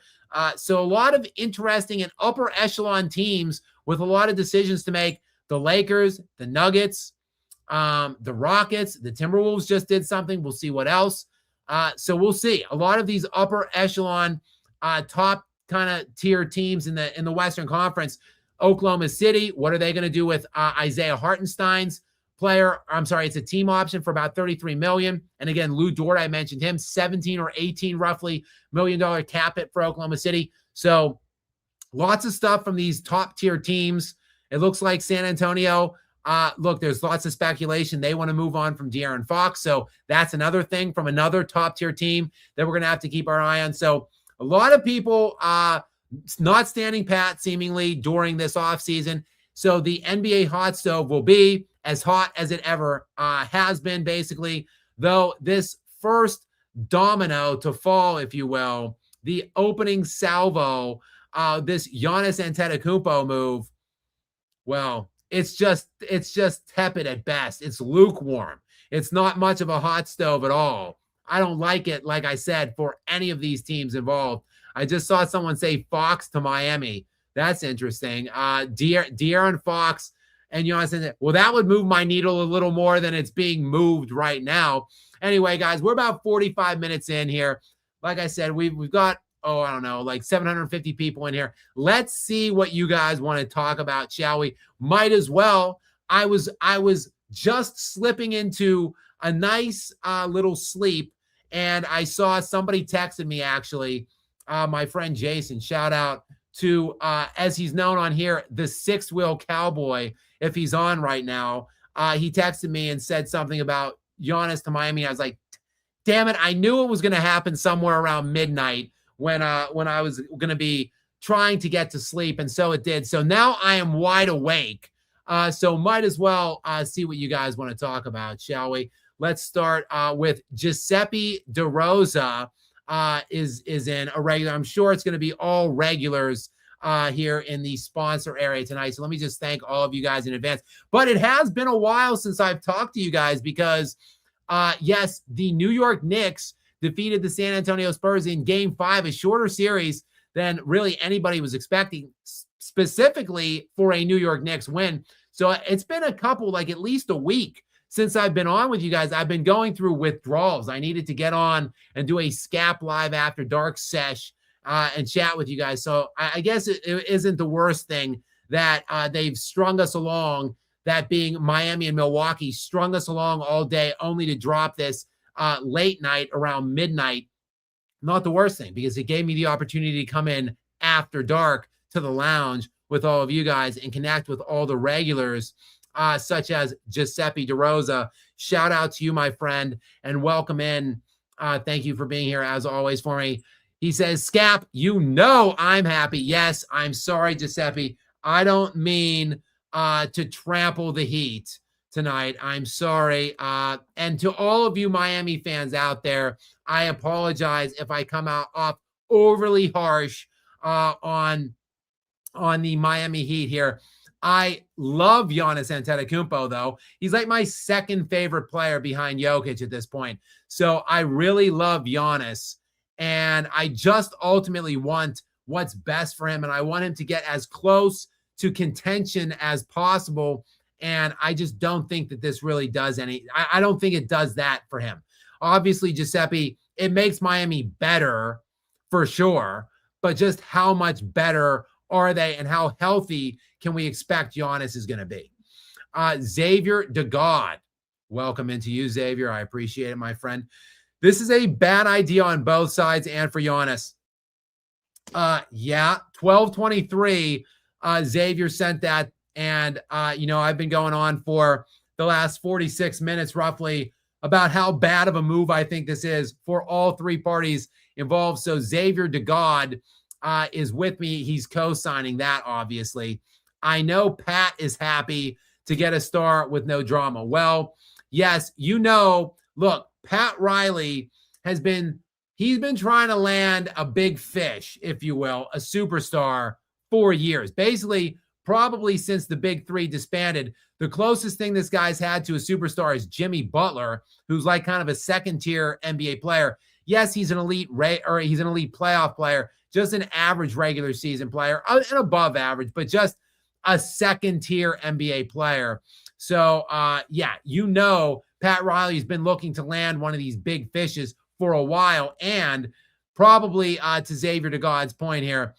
S1: So a lot of interesting and upper echelon teams with a lot of decisions to make. The Lakers, the Nuggets, the Rockets, the Timberwolves just did something. We'll see what else. So we'll see. A lot of these upper echelon, top kind of tier teams in the Western Conference. Oklahoma City, what are they going to do with Isaiah Hartenstein's player? I'm sorry, it's a team option for about $33 million. And again, Lou Dort, I mentioned him, 17 or 18 roughly $1 million cap hit for Oklahoma City. So lots of stuff from these top tier teams. It looks like San Antonio, look, there's lots of speculation. They want to move on from De'Aaron Fox. So that's another thing from another top tier team that we're going to have to keep our eye on. So a lot of people not standing pat seemingly during this offseason. So the NBA hot stove will be as hot as it ever has been, basically, though this first domino to fall, if you will, the opening salvo, this Giannis Antetokounmpo move, well, it's just tepid at best. It's lukewarm. It's not much of a hot stove at all. I don't like it, like I said, for any of these teams involved. I just saw someone say Fox to Miami. That's interesting. De'Aaron Fox and Giannis. Well, that would move my needle a little more than it's being moved right now. Anyway, guys, we're about 45 minutes in here. Like I said, we've got, I don't know, like 750 people in here. Let's see what you guys want to talk about, shall we? Might as well. I was just slipping into a nice little sleep, and I saw somebody texted me, actually, my friend Jason, shout out to, as he's known on here, the Six Wheel Cowboy, if he's on right now. He texted me and said something about Giannis to Miami. I was like, damn it, I knew it was going to happen somewhere around midnight when I was going to be trying to get to sleep, and so it did. So now I am wide awake. So might as well see what you guys want to talk about, shall we? Let's start with Giuseppe DeRosa. Is in a regular. I'm sure it's going to be all regulars here in the sponsor area tonight. So let me just thank all of you guys in advance. But it has been a while since I've talked to you guys because, yes, the New York Knicks defeated the San Antonio Spurs in Game 5, a shorter series than really anybody was expecting, specifically for a New York Knicks win. So it's been a couple, like at least a week since I've been on with you guys. I've been going through withdrawals. I needed to get on and do a Skap Live After Dark sesh and chat with you guys. So I guess it isn't the worst thing that they've strung us along, that being Miami and Milwaukee, strung us along all day only to drop this late night around midnight. Not the worst thing, because it gave me the opportunity to come in after dark to the lounge with all of you guys and connect with all the regulars, such as Giuseppe DeRosa. Shout out to you, my friend, and welcome in. Thank you for being here, as always, for me. He says, Skap, you know I'm happy. Yes, I'm sorry, Giuseppe. I don't mean to trample the heat tonight. I'm sorry. And to all of you Miami fans out there, I apologize if I come out off overly harsh on the Miami Heat here. I love Giannis Antetokounmpo, though. He's like my second favorite player behind Jokic at this point. So I really love Giannis, and I just ultimately want what's best for him, and I want him to get as close to contention as possible. And I just don't think that this really does any. I don't think it does that for him. Obviously, Giuseppe, it makes Miami better for sure, but just how much better are they, and how healthy can we expect Giannis is going to be? Xavier DeGod, welcome into you, Xavier. I appreciate it, my friend. This is a bad idea on both sides and for Giannis. Yeah, 12:23. Xavier sent that, and I've been going on for the last 46 minutes roughly about how bad of a move I think this is for all three parties involved. So Xavier DeGod is with me. He's co-signing that, obviously. I know Pat is happy to get a star with no drama. Well, yes, look, Pat Riley he's been trying to land a big fish, if you will, a superstar for years. Basically, probably since the Big Three disbanded. The closest thing this guy's had to a superstar is Jimmy Butler, who's like kind of a second-tier NBA player. Yes, he's an elite he's an elite playoff player, just an average regular season player, and above average, but just a second-tier NBA player. So, Pat Riley's been looking to land one of these big fishes for a while, and probably to Xavier DeGod's point here,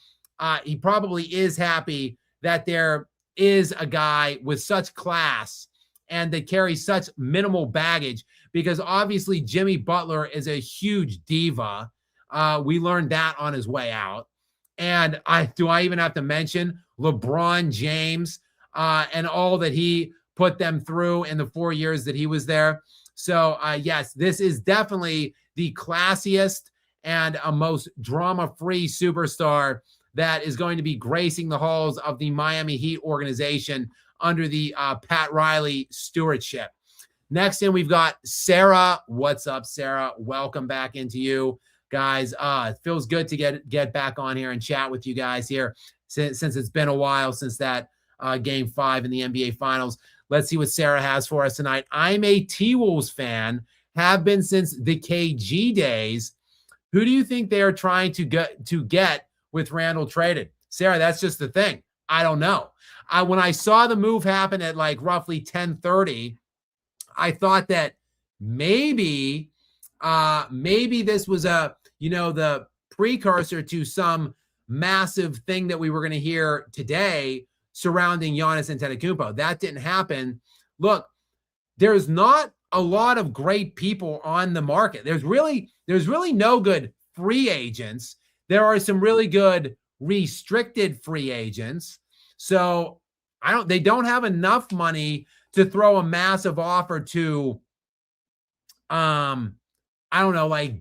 S1: he probably is happy that there is a guy with such class and that carries such minimal baggage, because obviously Jimmy Butler is a huge diva. We learned that on his way out. And do I even have to mention LeBron James and all that he put them through in the 4 years that he was there? So, yes, this is definitely the classiest and most drama-free superstar that is going to be gracing the halls of the Miami Heat organization under the Pat Riley stewardship. Next in, we've got Sarah. What's up, Sarah? Welcome back into you guys. It feels good to get back on here and chat with you guys here since it's been a while since that Game 5 in the NBA Finals. Let's see what Sarah has for us tonight. I'm a T-Wolves fan, have been since the KG days. Who do you think they are trying to get with Randle traded? Sarah, that's just the thing. I don't know. When I saw the move happen at like roughly 10:30, I thought that maybe this was the precursor to some massive thing that we were going to hear today surrounding Giannis Antetokounmpo. That didn't happen. Look, there's not a lot of great people on the market. There's really no good free agents. There are some really good restricted free agents. So they don't have enough money to throw a massive offer to, like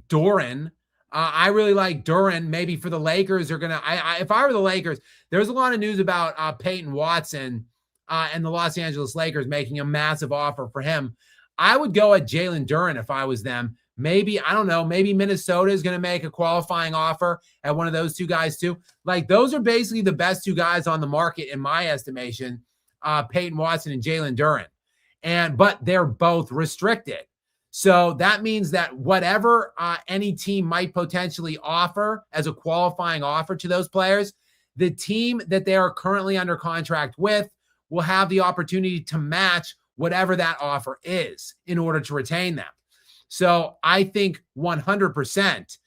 S1: Duren. I really like Duren. Maybe for the Lakers are going to, if I were the Lakers, there's a lot of news about Peyton Watson and the Los Angeles Lakers making a massive offer for him. I would go at Jalen Duren if I was them. Maybe, I don't know, maybe Minnesota is going to make a qualifying offer at one of those two guys too. Like, those are basically the best two guys on the market, in my estimation, Peyton Watson and Jalen Duren. But they're both restricted. So that means that whatever any team might potentially offer as a qualifying offer to those players, the team that they are currently under contract with will have the opportunity to match whatever that offer is in order to retain them. So I think 100%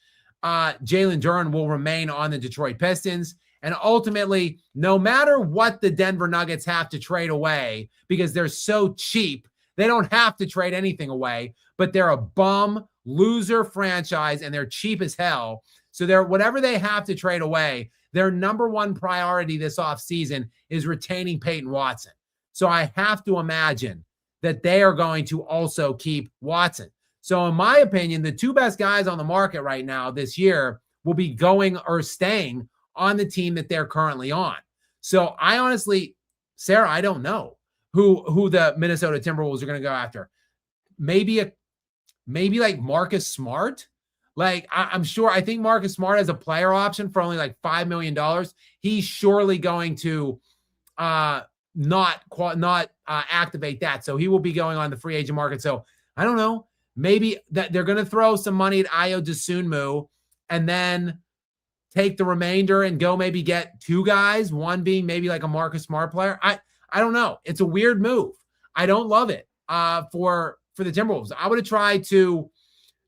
S1: Jalen Duren will remain on the Detroit Pistons. And ultimately, no matter what the Denver Nuggets have to trade away, because they're so cheap, they don't have to trade anything away, but they're a bum loser franchise and they're cheap as hell. So they're whatever they have to trade away, their number one priority this offseason is retaining Peyton Watson. So I have to imagine that they are going to also keep Watson. So in my opinion, the two best guys on the market right now this year will be going or staying on the team that they're currently on. So I honestly, Sarah, I don't know who the Minnesota Timberwolves are going to go after. Maybe like Marcus Smart. Like I'm sure, I think Marcus Smart has a player option for only like $5 million. He's surely going to not activate that. So he will be going on the free agent market. So I don't know. Maybe that they're going to throw some money at Ayo Dosunmu and then take the remainder and go maybe get two guys, one being maybe like a Marcus Smart player. I don't know. It's a weird move. I don't love it for the Timberwolves. I would have tried to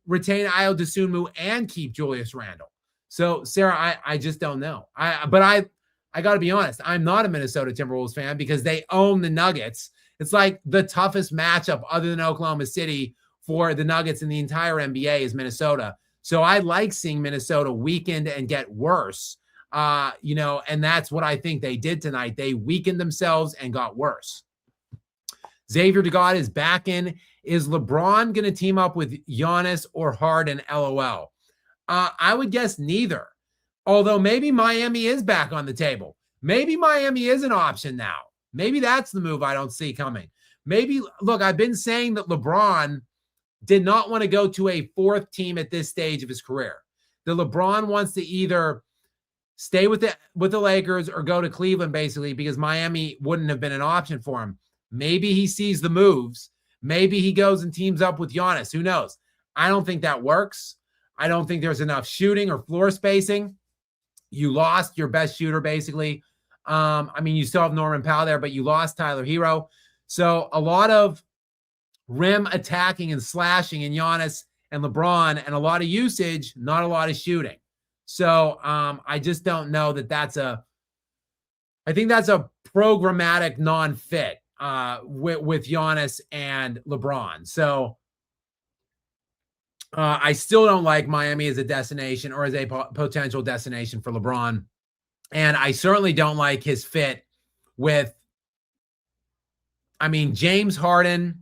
S1: retain Ayo Dosunmu and keep Julius Randle. So Sarah, I just don't know. But I got to be honest. I'm not a Minnesota Timberwolves fan because they own the Nuggets. It's like the toughest matchup other than Oklahoma City for the Nuggets in the entire NBA is Minnesota. So I like seeing Minnesota weakened and get worse, and that's what I think they did tonight. They weakened themselves and got worse. Xavier DeGod is back in. Is LeBron going to team up with Giannis or Harden? LOL. I would guess neither. Although maybe Miami is back on the table. Maybe Miami is an option now. Maybe that's the move I don't see coming. Maybe, look, I've been saying that LeBron did not want to go to a fourth team at this stage of his career. The LeBron wants to either stay with the Lakers or go to Cleveland, basically, because Miami wouldn't have been an option for him. Maybe he sees the moves. Maybe he goes and teams up with Giannis. Who knows? I don't think that works. I don't think there's enough shooting or floor spacing. You lost your best shooter, basically. You still have Norman Powell there, but you lost Tyler Hero. So a lot of rim attacking and slashing in Giannis and LeBron, and a lot of usage, not a lot of shooting. So I just don't know that I think that's a programmatic non-fit with Giannis and LeBron. So I still don't like Miami as a destination or as a potential destination for LeBron. And I certainly don't like his fit with, James Harden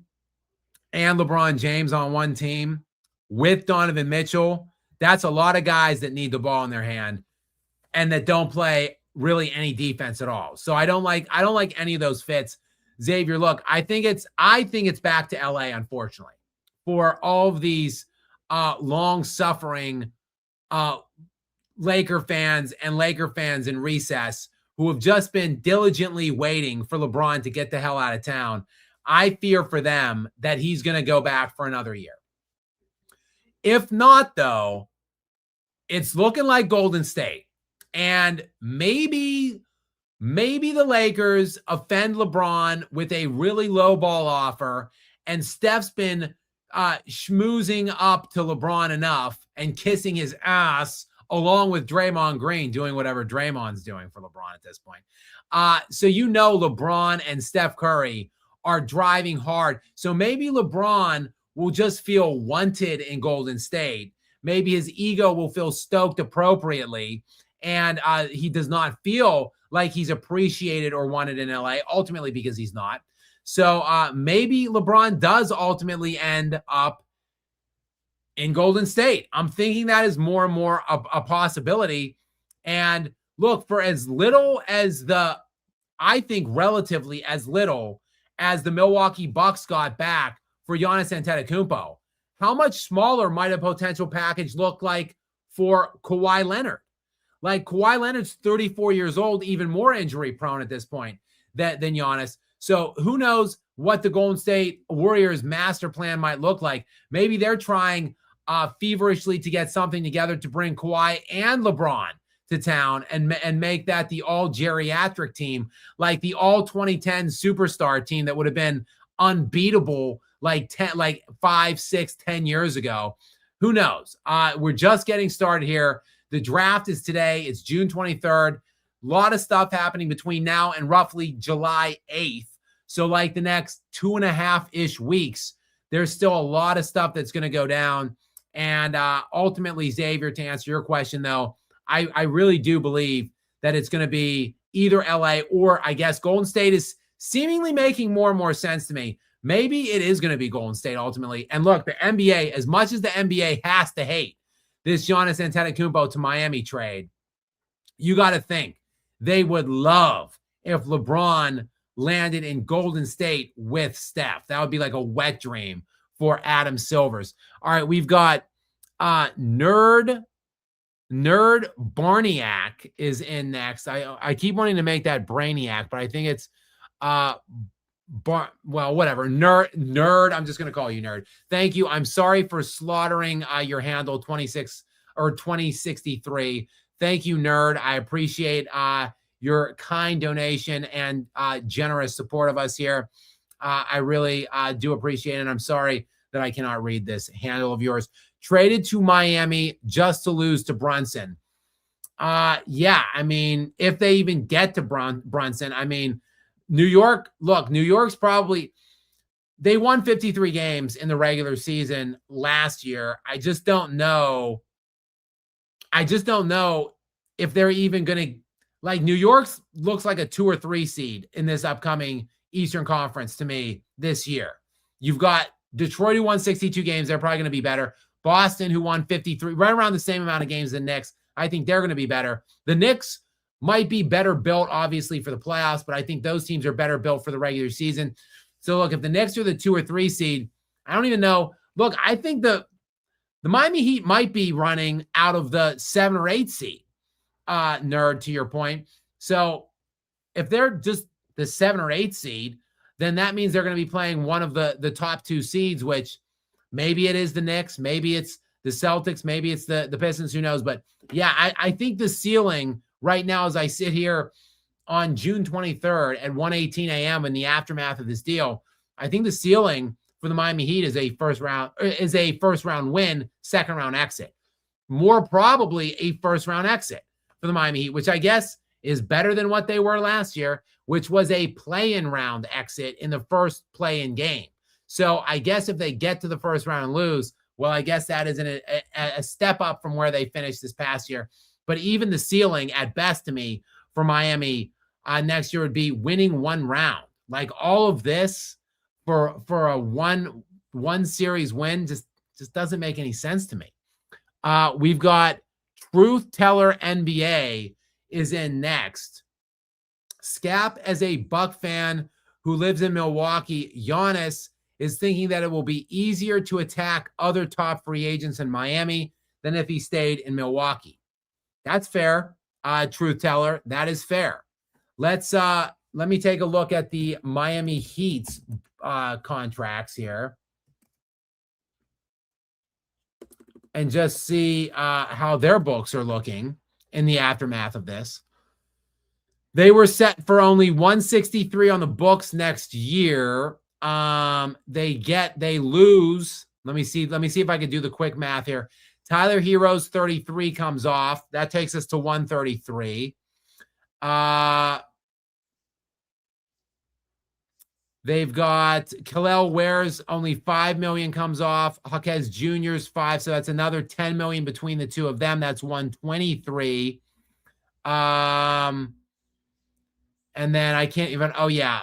S1: and LeBron James on one team with Donovan Mitchell. That's a lot of guys that need the ball in their hand and that don't play really any defense at all. So I don't like any of those fits. Xavier, look, I think it's back to LA, unfortunately, for all of these long-suffering Laker fans in recess who have just been diligently waiting for LeBron to get the hell out of town. I fear for them that he's going to go back for another year. If not, though, it's looking like Golden State. And maybe the Lakers offend LeBron with a really low ball offer, and Steph's been schmoozing up to LeBron enough and kissing his ass along with Draymond Green, doing whatever Draymond's doing for LeBron at this point. So LeBron and Steph Curry are driving hard. So maybe LeBron will just feel wanted in Golden State. Maybe his ego will feel stoked appropriately, and he does not feel like he's appreciated or wanted in LA, ultimately because he's not. So maybe LeBron does ultimately end up in Golden State. I'm thinking that is more and more a possibility. And look, for as little as I think relatively as little as the Milwaukee Bucks got back for Giannis Antetokounmpo, how much smaller might a potential package look like for Kawhi Leonard? Like, Kawhi Leonard's 34 years old, even more injury prone at this point than Giannis. So who knows what the Golden State Warriors master plan might look like. Maybe they're trying feverishly to get something together to bring Kawhi and LeBron to town and make that the all geriatric team, like the all 2010 superstar team that would have been unbeatable like 5, 6, 10 years ago. Who knows? We're just getting started here. The draft is today. It's June 23rd. A lot of stuff happening between now and roughly July 8th. So like the next 2.5-ish weeks, there's still a lot of stuff that's going to go down. And ultimately, Xavier, to answer your question, though, I really do believe that it's going to be either LA or, I guess, Golden State is seemingly making more and more sense to me. Maybe it is going to be Golden State ultimately. And look, the NBA, as much as the NBA has to hate this Giannis Antetokounmpo to Miami trade, you got to think they would love if LeBron landed in Golden State with Steph. That would be like a wet dream for Adam Silvers. All right, we've got Nerd Barniak is in next. I keep wanting to make that Brainiac, but I think it's whatever. Nerd. I'm just going to call you Nerd. Thank you. I'm sorry for slaughtering your handle 26 or 2063. Thank you, Nerd. I appreciate your kind donation and generous support of us here. I really do appreciate it. And I'm sorry that I cannot read this handle of yours. Traded to Miami just to lose to Brunson. Yeah, I mean, if they even get to Brunson, I mean, New York's probably, they won 53 games in the regular season last year. I just don't know if they're even going to, like, New York's looks like a 2 or 3 seed in this upcoming Eastern Conference to me this year. You've got Detroit, who won 62 games. They're probably going to be better. Boston, who won 53, right around the same amount of games as the Knicks. I think they're going to be better. The Knicks might be better built, obviously, for the playoffs, but I think those teams are better built for the regular season. So, look, if the Knicks are the 2 or 3 seed, I don't even know. Look, I think the Miami Heat might be running out of the 7 or 8 seed, Nerd, to your point. So, if they're just the 7 or 8 seed, then that means they're going to be playing one of the top 2 seeds, which maybe it is the Knicks, maybe it's the Celtics, maybe it's the Pistons, who knows? But yeah, I think the ceiling right now, as I sit here on June 23rd at 1:18 a.m. in the aftermath of this deal, I think the ceiling for the Miami Heat is a first round win, second round exit. More probably a first round exit for the Miami Heat, which I guess is better than what they were last year, which was a play-in round exit in the first play-in game. So I guess if they get to the first round and lose, well, I guess that is a step up from where they finished this past year. But even the ceiling at best to me for Miami next year would be winning 1 round. Like, all of this for a one series win just doesn't make any sense to me. We've got Truth Teller NBA is in next. Skap, as a Buck fan who lives in Milwaukee, Giannis is thinking that it will be easier to attack other top free agents in Miami than if he stayed in Milwaukee. That's fair, Truth Teller. That is fair. Let me take a look at the Miami Heat's contracts here and just see how their books are looking in the aftermath of this. They were set for only 163 on the books next year. They lose. Let me see if I can do the quick math here. Tyler Hero's 33 comes off. That takes us to 133. They've got Kel'el Ware's only $5 million comes off. Jaquez Jr.'s 5, so that's another $10 million between the two of them. That's 123. And then I can't even. Oh yeah,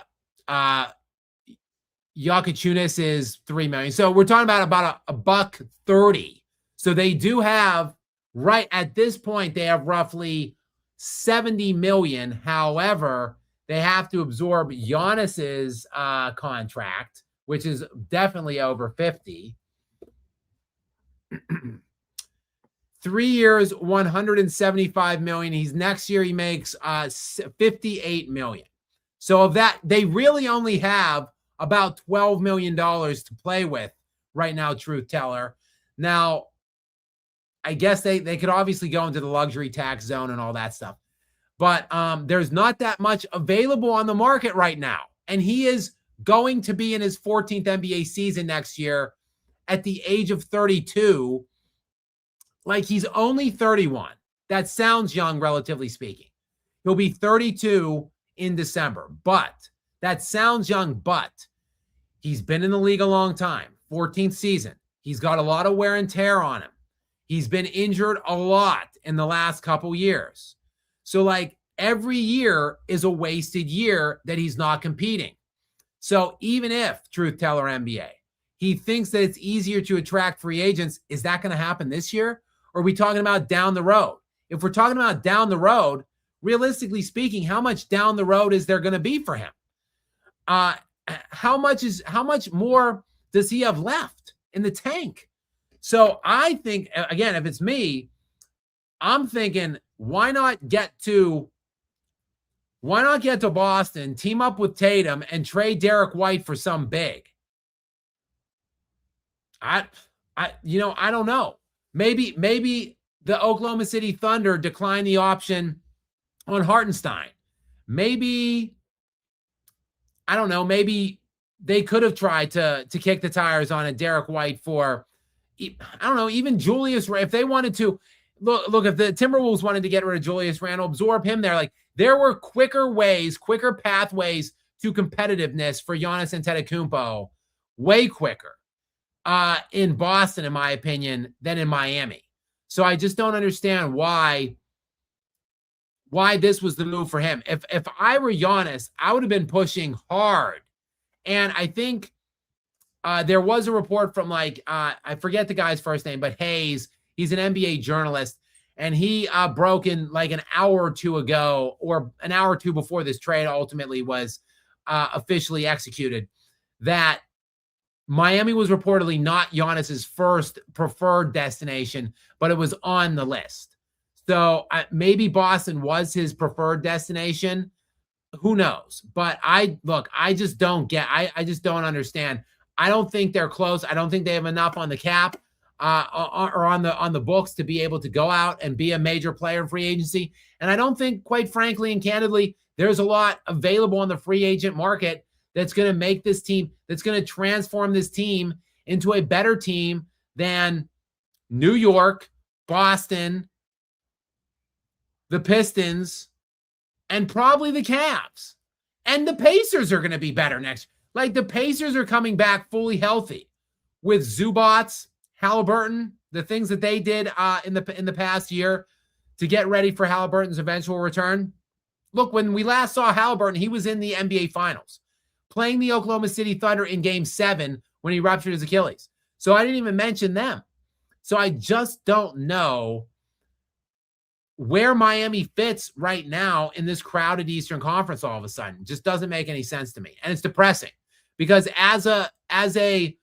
S1: Yakuchunis is $3 million. So we're talking about a $130. So they do have, right at this point, they have roughly $70 million. However, they have to absorb Giannis's contract, which is definitely over 50. 3 years, $175 million. Next year, he makes $58 million. So of that, they really only have about $12 million to play with right now, truth teller. Now, I guess they could obviously go into the luxury tax zone and all that stuff. But there's not that much available on the market right now. And he is going to be in his 14th NBA season next year at the age of 32. Like, he's only 31. That sounds young, relatively speaking. He'll be 32 in December. But that sounds young, but he's been in the league a long time. 14th season. He's got a lot of wear and tear on him. He's been injured a lot in the last couple years. So, like, every year is a wasted year that he's not competing. So even if, truth teller NBA, he thinks that it's easier to attract free agents, is that going to happen this year? Or are we talking about down the road? If we're talking about down the road, realistically speaking, how much down the road is there going to be for him? How much more does he have left in the tank? So I think, again, if it's me, I'm thinking, why not get to Boston, team up with Tatum, and trade Derek White for some big? I don't know. Maybe the Oklahoma City Thunder decline the option on Hartenstein. Maybe, I don't know, maybe they could have tried to kick the tires on a Derek White for, I don't know, even Julius, if they wanted to. Look, if the Timberwolves wanted to get rid of Julius Randle, absorb him there, like, there were quicker pathways to competitiveness for Giannis Antetokounmpo, way quicker in Boston, in my opinion, than in Miami. So I just don't understand why this was the move for him. If I were Giannis, I would have been pushing hard. And I think there was a report from, like, I forget the guy's first name, but Hayes. He's an NBA journalist, and he broke in like an hour or two ago, or an hour or two before this trade ultimately was officially executed, that Miami was reportedly not Giannis's first preferred destination, but it was on the list. So maybe Boston was his preferred destination. Who knows? But I just don't get. I just don't understand. I don't think they're close. I don't think they have enough on the cap. Or on the books to be able to go out and be a major player in free agency. And I don't think, quite frankly and candidly, there's a lot available on the free agent market that's going to make this team, that's going to transform this team into a better team than New York, Boston, the Pistons, and probably the Cavs. And the Pacers are going to be better next. Like, the Pacers are coming back fully healthy with Zubats, Halliburton, the things that they did in the past year to get ready for Halliburton's eventual return. Look, when we last saw Halliburton, he was in the NBA Finals, playing the Oklahoma City Thunder in Game 7 when he ruptured his Achilles. So I didn't even mention them. So I just don't know where Miami fits right now in this crowded Eastern Conference all of a sudden. It just doesn't make any sense to me. And it's depressing because as a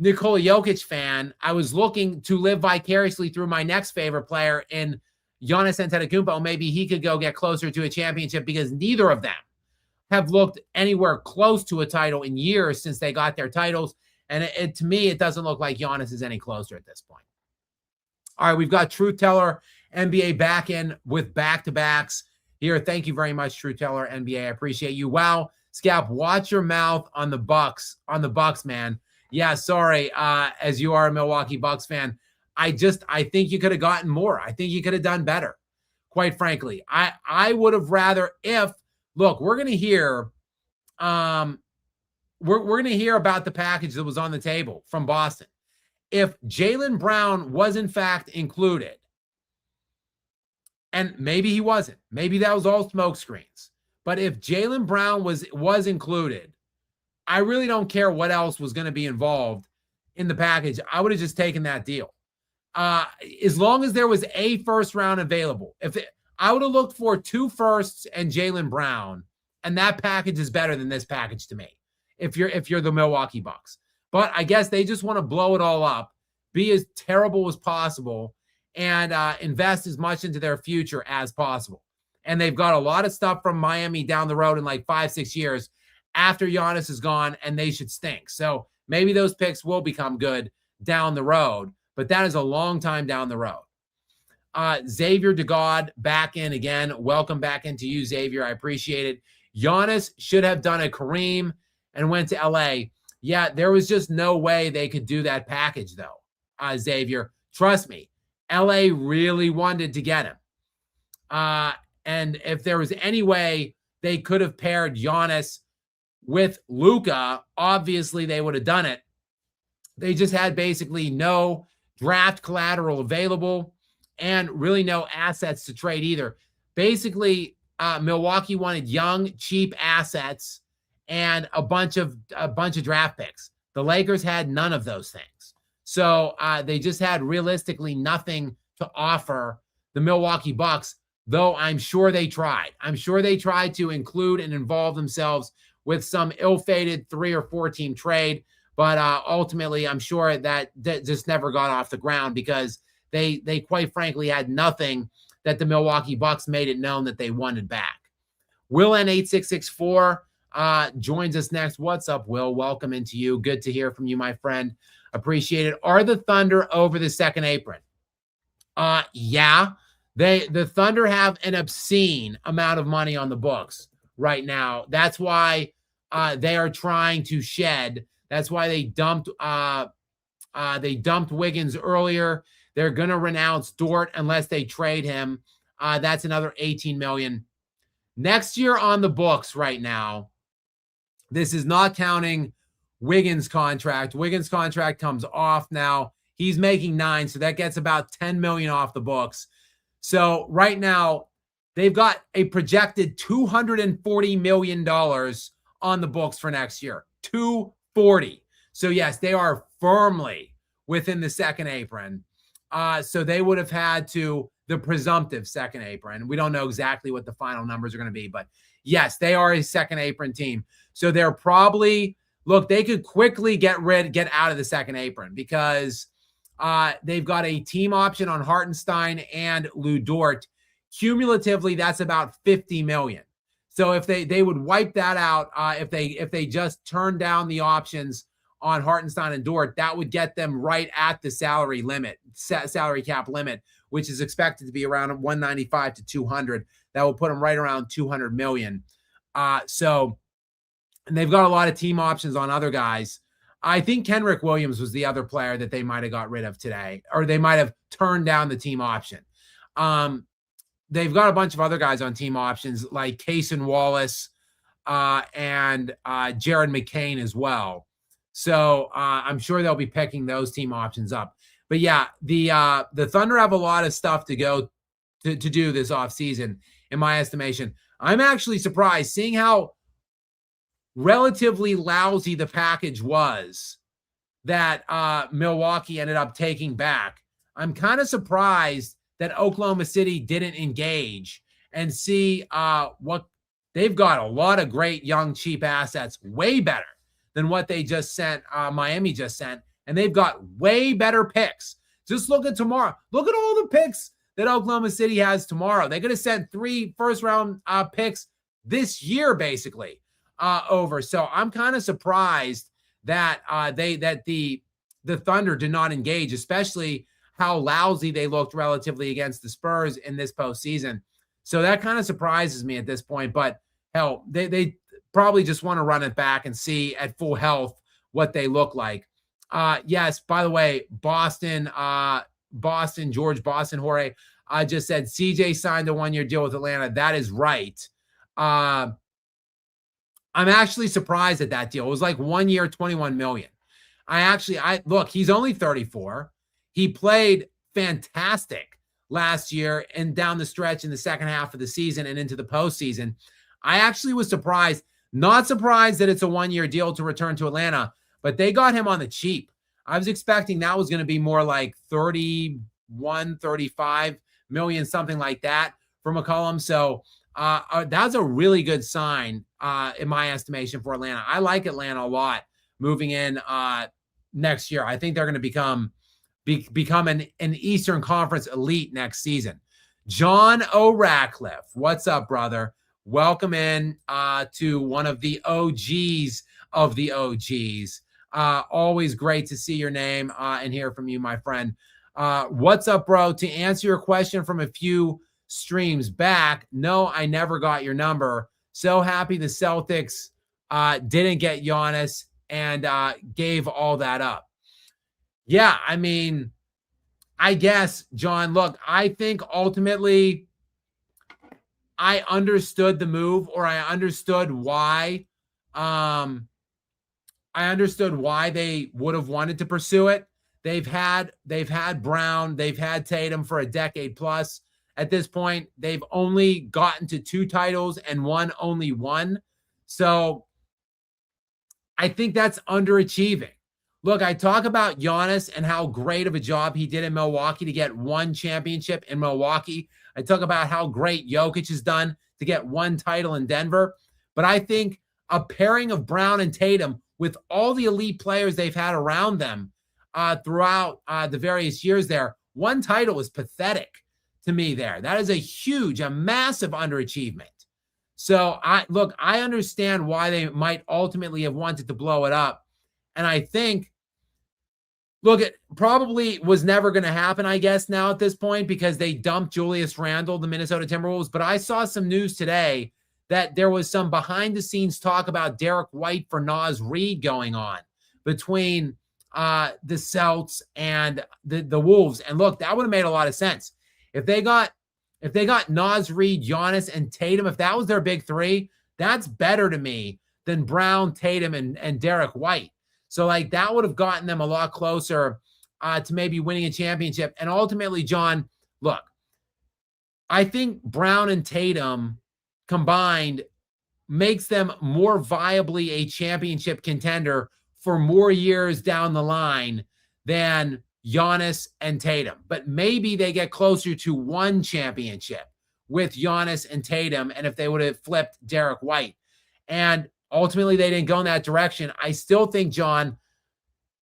S1: Nikola Jokic fan, I was looking to live vicariously through my next favorite player in Giannis Antetokounmpo. Maybe he could go get closer to a championship, because neither of them have looked anywhere close to a title in years since they got their titles. And to me, it doesn't look like Giannis is any closer at this point. All right, we've got Truth Teller NBA back in with back-to-backs here. Thank you very much, Truth Teller NBA. I appreciate you. Wow, Skap, watch your mouth on the Bucks, man. Yeah, sorry, as you are a Milwaukee Bucks fan, I think you could have gotten more. I think you could have done better, quite frankly. I would have rather, look, we're going to hear we're going to hear about the package that was on the table from Boston. If Jaylen Brown was in fact included, and maybe he wasn't, maybe that was all smoke screens, but if Jaylen Brown was included, I really don't care what else was going to be involved in the package. I would have just taken that deal. As long as there was a first round available. I would have looked for 2 firsts and Jaylen Brown, and that package is better than this package to me, if you're the Milwaukee Bucks. But I guess they just want to blow it all up, be as terrible as possible, and invest as much into their future as possible. And they've got a lot of stuff from Miami down the road in like 5-6 years. after Giannis is gone, and they should stink. So maybe those picks will become good down the road, but that is a long time down the road. Xavier DeGod back in again. Welcome back into you, Xavier. I appreciate it. Giannis should have done a Kareem and went to LA. Yeah, there was just no way they could do that package, though, Xavier. Trust me, LA really wanted to get him. And if there was any way they could have paired Giannis with Luka, obviously they would have done it. They just had basically no draft collateral available and really no assets to trade either. Basically, Milwaukee wanted young, cheap assets and a bunch of draft picks. The Lakers had none of those things. So they just had realistically nothing to offer the Milwaukee Bucks, though I'm sure they tried. I'm sure they tried to include and involve themselves with some ill-fated 3 or 4 team trade, but ultimately I'm sure that just never got off the ground because they quite frankly had nothing that the Milwaukee Bucks made it known that they wanted back. Will N8664 joins us next. What's up, Will? Welcome into you. Good to hear from you, my friend. Appreciate it. Are the Thunder over the second apron? Yeah. The Thunder have an obscene amount of money on the books right now. That's why they are trying to shed. That's why they dumped Wiggins earlier. They're going to renounce Dort unless they trade him. That's another $18 million. Next year on the books right now, this is not counting Wiggins' contract. Wiggins' contract comes off now. He's making $9 million, so that gets about $10 million off the books. So right now, they've got a projected $240 million on the books for next year. $240. So yes, they are firmly within the second apron. So they would have had to, the presumptive second apron. We don't know exactly what the final numbers are going to be, but yes, they are a second apron team. So they're probably, look, they could quickly get out of the second apron because they've got a team option on Hartenstein and Lou Dort. Cumulatively, that's about $50 million. So if they would wipe that out, if they just turn down the options on Hartenstein and Dort, that would get them right at the salary cap limit, which is expected to be around 195 to 200. That will put them right around 200 million. So, and they've got a lot of team options on other guys. I think Kenrick Williams was the other player that they might have got rid of today, or they might have turned down the team option. They've got a bunch of other guys on team options like Cason Wallace and Jared McCain as well. So I'm sure they'll be picking those team options up. But yeah, the Thunder have a lot of stuff to go to do this offseason, in my estimation. I'm actually surprised seeing how relatively lousy the package was that Milwaukee ended up taking back. I'm kind of surprised that Oklahoma City didn't engage and see what they've got. A lot of great young cheap assets, way better than what they just sent, Miami just sent, and they've got way better picks. Just look at tomorrow. Look at all the picks that Oklahoma City has tomorrow. They're going to send 3 first-round picks this year, basically, over. So I'm kind of surprised that the Thunder did not engage, especially how lousy they looked relatively against the Spurs in this postseason. So that kind of surprises me at this point. But hell, they probably just want to run it back and see at full health what they look like. Yes, by the way, George Boston Jorge just said CJ signed a 1-year deal with Atlanta. That is right. I'm actually surprised at that deal. It was like 1 year, $21 million. Look, he's only 34. He played fantastic last year and down the stretch in the second half of the season and into the postseason. I actually was surprised, not surprised that it's a 1-year deal to return to Atlanta, but they got him on the cheap. I was expecting that was going to be more like 31, 35 million, something like that for McCollum. So that's a really good sign in my estimation for Atlanta. I like Atlanta a lot moving in next year. I think they're going to become an Eastern Conference elite next season. John O'Ratcliffe, what's up, brother? welcome in to one of the OGs of the OGs. Always great to see your name and hear from you, my friend. What's up, bro? To answer your question from a few streams back, no, I never got your number. So happy the Celtics didn't get Giannis and gave all that up. Yeah, I mean, I guess, John, look, I think ultimately I understood the move, or I understood why. I understood why they would have wanted to pursue it. They've had Brown, they've had Tatum for a decade plus. At this point, they've only gotten to 2 titles and won only 1. So I think that's underachieving. Look, I talk about Giannis and how great of a job he did in Milwaukee to get 1 championship in Milwaukee. I talk about how great Jokic has done to get 1 title in Denver. But I think a pairing of Brown and Tatum with all the elite players they've had around them throughout the various years there, 1 title is pathetic to me there. That is a massive underachievement. So I understand why they might ultimately have wanted to blow it up. And I think, look, it probably was never going to happen, I guess, now at this point, because they dumped Julius Randle, the Minnesota Timberwolves. But I saw some news today that there was some behind-the-scenes talk about Derek White for Naz Reid going on between the Celts and the Wolves. And look, that would have made a lot of sense. If they got Naz Reid, Giannis, and Tatum, if that was their big 3, that's better to me than Brown, Tatum, and Derek White. So, like, that would have gotten them a lot closer to maybe winning a championship. And ultimately, John, look, I think Brown and Tatum combined makes them more viably a championship contender for more years down the line than Giannis and Tatum. But maybe they get closer to 1 championship with Giannis and Tatum, and if they would have flipped Derek White. And ultimately, they didn't go in that direction. I still think, John,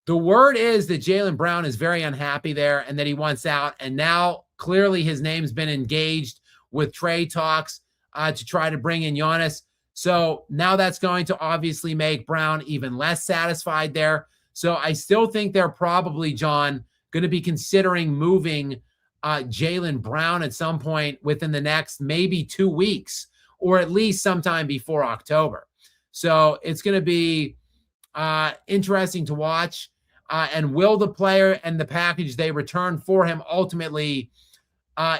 S1: the word is that Jaylen Brown is very unhappy there and that he wants out. And now, clearly, his name's been engaged with trade talks to try to bring in Giannis. So now that's going to obviously make Brown even less satisfied there. So I still think they're probably, John, going to be considering moving Jaylen Brown at some point within the next maybe 2 weeks, or at least sometime before October. So it's going to be interesting to watch. And will the player and the package they return for him ultimately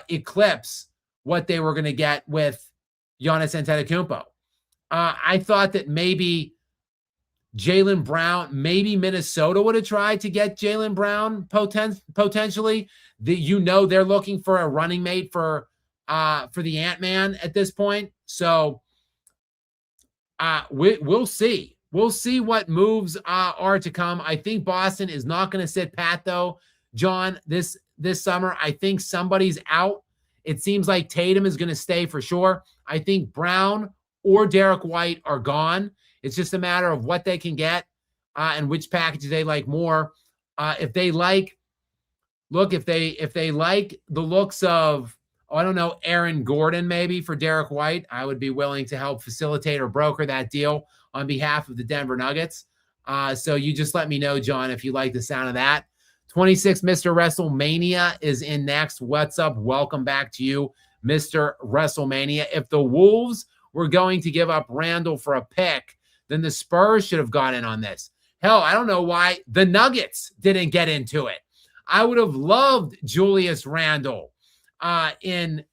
S1: eclipse what they were going to get with Giannis Antetokounmpo? I thought that maybe Jaylen Brown, maybe Minnesota would have tried to get Jaylen Brown potentially. They're looking for a running mate for the Ant-Man at this point. So we'll see. We'll see what moves are to come. I think Boston is not going to sit pat, though, John, this summer. I think somebody's out. It seems like Tatum is going to stay for sure. I think Brown or Derek White are gone. It's just a matter of what they can get and which packages they like more. If they like the looks of, I don't know, Aaron Gordon maybe for Derek White, I would be willing to help facilitate or broker that deal on behalf of the Denver Nuggets. So you just let me know, John, if you like the sound of that. 26 Mr. WrestleMania is in next. What's up? Welcome back to you, Mr. WrestleMania. If the Wolves were going to give up Randle for a pick, then the Spurs should have gone in on this. Hell, I don't know why the Nuggets didn't get into it. I would have loved Julius Randle in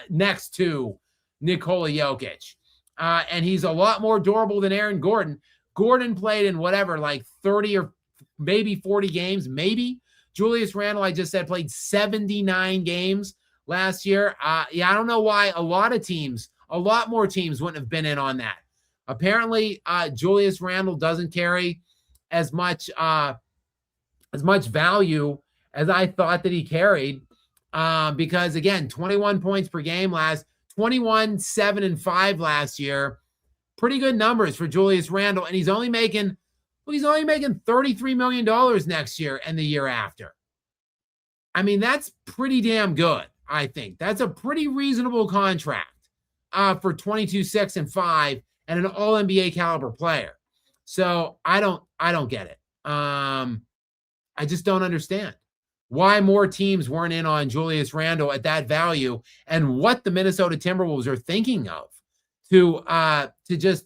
S1: next to Nikola Jokic. And he's a lot more durable than Aaron Gordon. Gordon played in whatever, like 30 or maybe 40 games, maybe. Julius Randle, I just said, played 79 games last year. I don't know why a lot more teams wouldn't have been in on that. Apparently, Julius Randle doesn't carry as much value as I thought that he carried. Because again, 21 points per game 21, 7, and 5 last year. Pretty good numbers for Julius Randle. And he's only making $33 million next year and the year after. I mean, that's pretty damn good, I think. That's a pretty reasonable contract. for 22, 6, and 5 and an all NBA caliber player. So I don't get it. I just don't understand why more teams weren't in on Julius Randle at that value and what the Minnesota Timberwolves are thinking of to just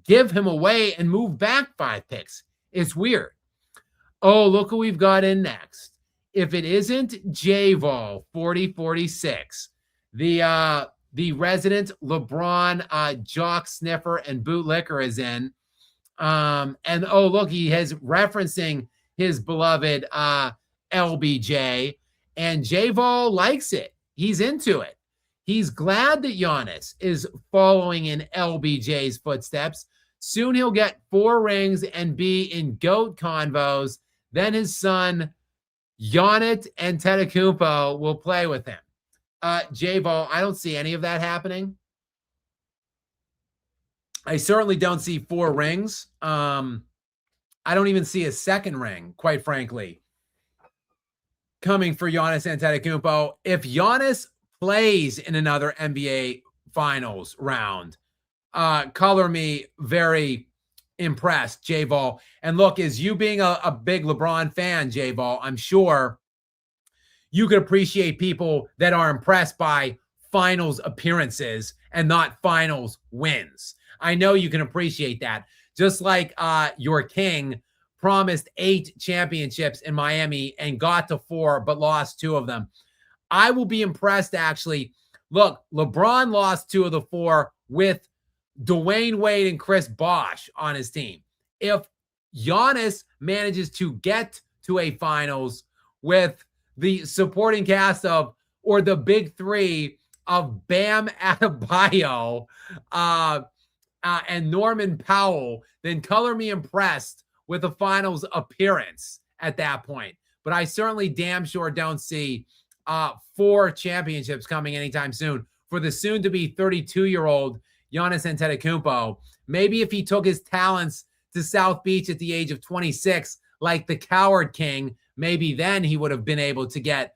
S1: give him away and move back 5 picks. It's weird. Oh, look who we've got in next. If it isn't J-Vol 4046, the resident LeBron jock sniffer and bootlicker is in. And oh, look, he is referencing his beloved LBJ, and J-Vol likes it. He's into it. He's glad that Giannis is following in LBJ's footsteps. Soon he'll get 4 rings and be in GOAT convos. Then his son, Giannis Antetokounmpo, will play with him. J-Vol, I don't see any of that happening. I certainly don't see 4 rings. I don't even see a second ring, quite frankly, coming for Giannis Antetokounmpo. If Giannis plays in another NBA Finals round, color me very impressed, J-Vol. And look, as you being a big LeBron fan, J-Vol, I'm sure you could appreciate people that are impressed by finals appearances and not finals wins. I know you can appreciate that. Just like your king promised 8 championships in Miami and got to 4, but lost 2 of them. I will be impressed, actually. Look, LeBron lost 2 of the 4 with Dwayne Wade and Chris Bosh on his team. If Giannis manages to get to a finals with the supporting cast of, or the big 3 of Bam Adebayo and Norman Powell, then color me impressed with a finals appearance at that point. But I certainly damn sure don't see 4 championships coming anytime soon for the soon-to-be 32-year-old Giannis Antetokounmpo. Maybe if he took his talents to South Beach at the age of 26, like the Coward King, maybe then he would have been able to get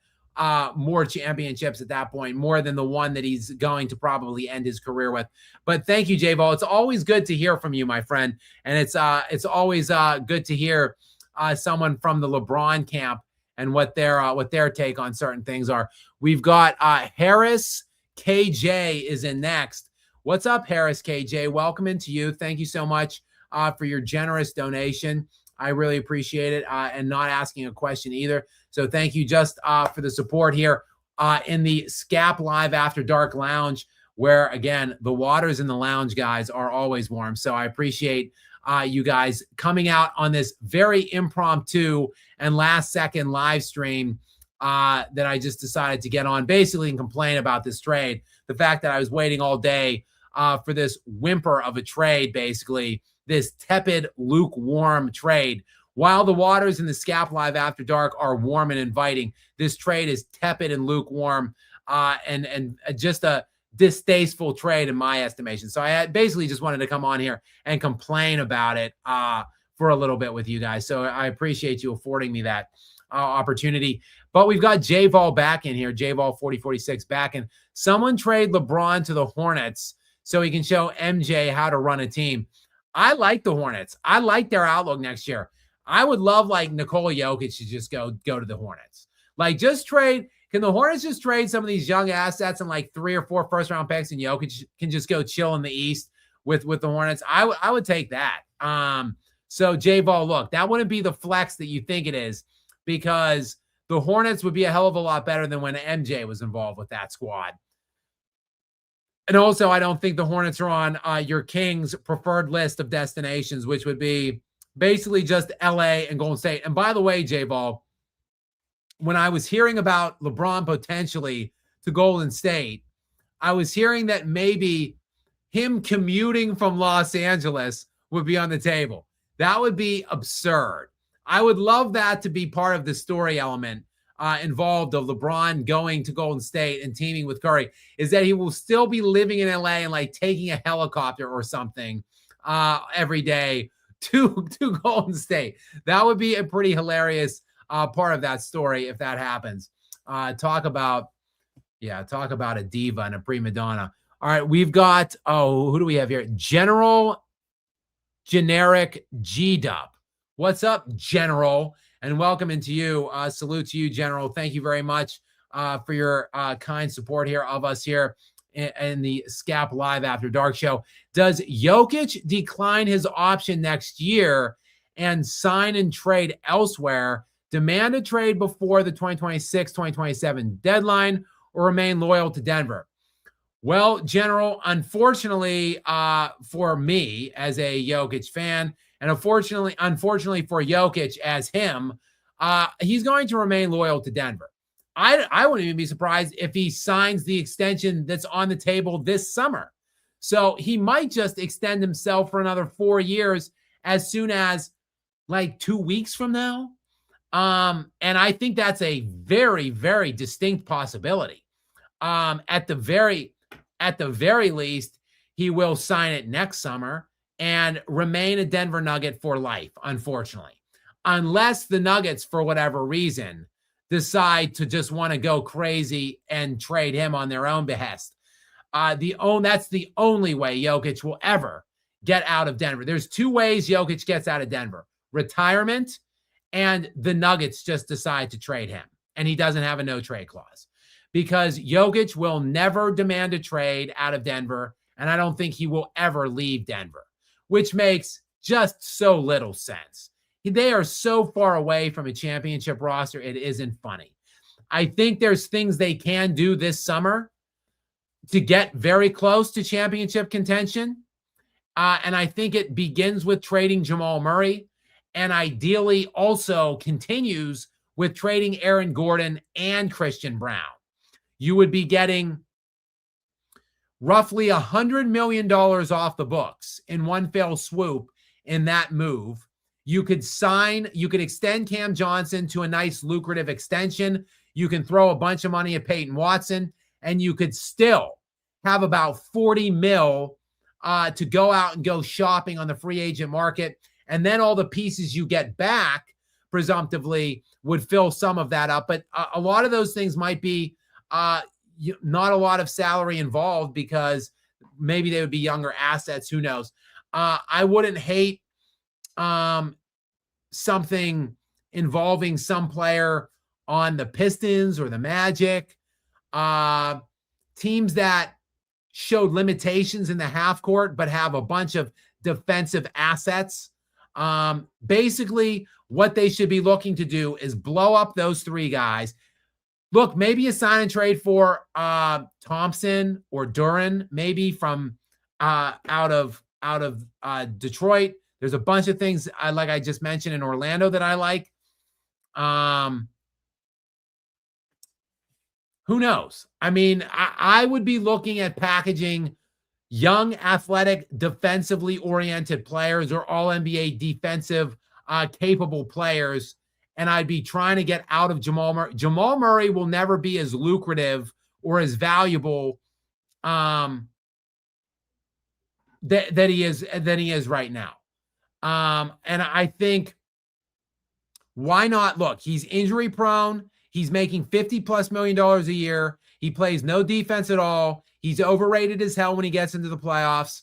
S1: more championships at that point, more than the one that he's going to probably end his career with. But thank you, J-Vol. It's always good to hear from you, my friend. And it's always good to hear someone from the LeBron camp and what their take on certain things are. We've got Harris KJ is in next. What's up, Harris KJ? Welcome into you. Thank you so much for your generous donation. I really appreciate it, and not asking a question either. So thank you just for the support here in the Skap Live After Dark Lounge, where, again, the waters in the lounge, guys, are always warm. So I appreciate you guys coming out on this very impromptu and last-second live stream that I just decided to get on, basically, and complain about this trade. The fact that I was waiting all day for this whimper of a trade, basically, this tepid, lukewarm trade. While the waters in the Skap Live After Dark are warm and inviting, this trade is tepid and lukewarm and just a distasteful trade in my estimation. So I basically just wanted to come on here and complain about it for a little bit with you guys. So I appreciate you affording me that opportunity. But we've got J-Vol back in here, J-Vol 4046 back in. Someone trade LeBron to the Hornets so he can show MJ how to run a team. I like the Hornets. I like their outlook next year. I would love, like, Nikola Jokic to just go to the Hornets. Like, just trade. Can the Hornets just trade some of these young assets and like 3 or 4 first-round picks, and Jokic can just go chill in the East with the Hornets? I would take that. So, J-Ball, look, that wouldn't be the flex that you think it is, because the Hornets would be a hell of a lot better than when MJ was involved with that squad. And also, I don't think the Hornets are on your Kings' preferred list of destinations, which would be basically just LA and Golden State. And by the way, J-Ball, when I was hearing about LeBron potentially to Golden State, I was hearing that maybe him commuting from Los Angeles would be on the table. That would be absurd. I would love that to be part of the story element involved of LeBron going to Golden State and teaming with Curry, is that he will still be living in LA and like taking a helicopter or something every day to Golden State. That would be a pretty hilarious part of that story if that happens. Talk about a diva and a prima donna. All right, we've got, who do we have here? Generic G-Dub. What's up, General? And welcome into you. Salute to you, General. Thank you very much for your kind support here of us here in the Skap Live After Dark show. Does Jokic decline his option next year and sign and trade elsewhere, demand a trade before the 2026-2027 deadline, or remain loyal to Denver? Well, General, unfortunately for me as a Jokic fan, and unfortunately for Jokic as him, he's going to remain loyal to Denver. I wouldn't even be surprised if he signs the extension that's on the table this summer. So he might just extend himself for another 4 years as soon as like 2 weeks from now. And I think that's a very, very distinct possibility. At the very least, he will sign it next summer and remain a Denver Nugget for life, unfortunately. Unless the Nuggets, for whatever reason, decide to just want to go crazy and trade him on their own behest. That's the only way Jokic will ever get out of Denver. There's 2 ways Jokic gets out of Denver: retirement, and the Nuggets just decide to trade him, and he doesn't have a no-trade clause. Because Jokic will never demand a trade out of Denver, and I don't think he will ever leave Denver, which makes just so little sense. They are so far away from a championship roster, it isn't funny. I think there's things they can do this summer to get very close to championship contention, and I think it begins with trading Jamal Murray, and ideally also continues with trading Aaron Gordon and Christian Brown. You would be getting roughly $100 million off the books in one fell swoop in that move. You could extend Cam Johnson to a nice lucrative extension. You can throw a bunch of money at Peyton Watson, and you could still have about $40 million to go out and go shopping on the free agent market. And then all the pieces you get back, presumptively, would fill some of that up. But a lot of those things might be not a lot of salary involved because maybe they would be younger assets. Who knows? I wouldn't hate something involving some player on the Pistons or the Magic, teams that showed limitations in the half court but have a bunch of defensive assets. Basically, what they should be looking to do is blow up those 3 guys. Look, maybe a sign and trade for Thompson or Duran, maybe from out of Detroit. There's a bunch of things like I just mentioned in Orlando that I like. Who knows? I mean, I would be looking at packaging young, athletic, defensively oriented players or all NBA defensive capable players, and I'd be trying to get out of Jamal Murray. Jamal Murray will never be as lucrative or as valuable that he is right now. And I think, why not? Look, he's injury prone. He's making $50+ million a year. He plays no defense at all. He's overrated as hell when he gets into the playoffs.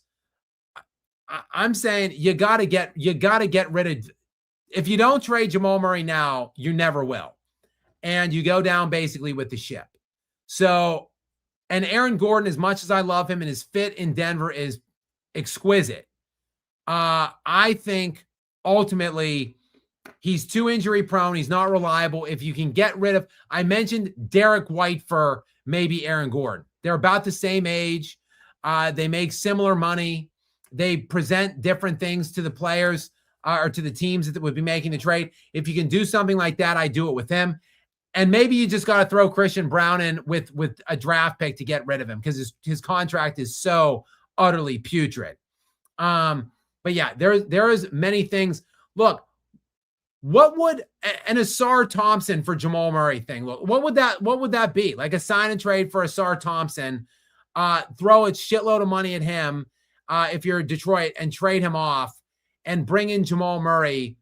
S1: I'm saying you got to get rid of. If you don't trade Jamal Murray now, you never will, and you go down basically with the ship. So, and Aaron Gordon, as much as I love him and his fit in Denver is exquisite, I think ultimately he's too injury prone. He's not reliable. If you can get rid of, I mentioned Derek White for maybe Aaron Gordon. They're about the same age. They make similar money. They present different things to the players or to the teams that would be making the trade. If you can do something like that, I do it with him. And maybe you just got to throw Christian Brown in with a draft pick to get rid of him because his contract is so utterly putrid. But yeah, there is many things. Look, what would an Asar Thompson for Jamal Murray thing look? What would that be? Like a sign and trade for Asar Thompson, throw a shitload of money at him if you're Detroit and trade him off and bring in Jamal Murray.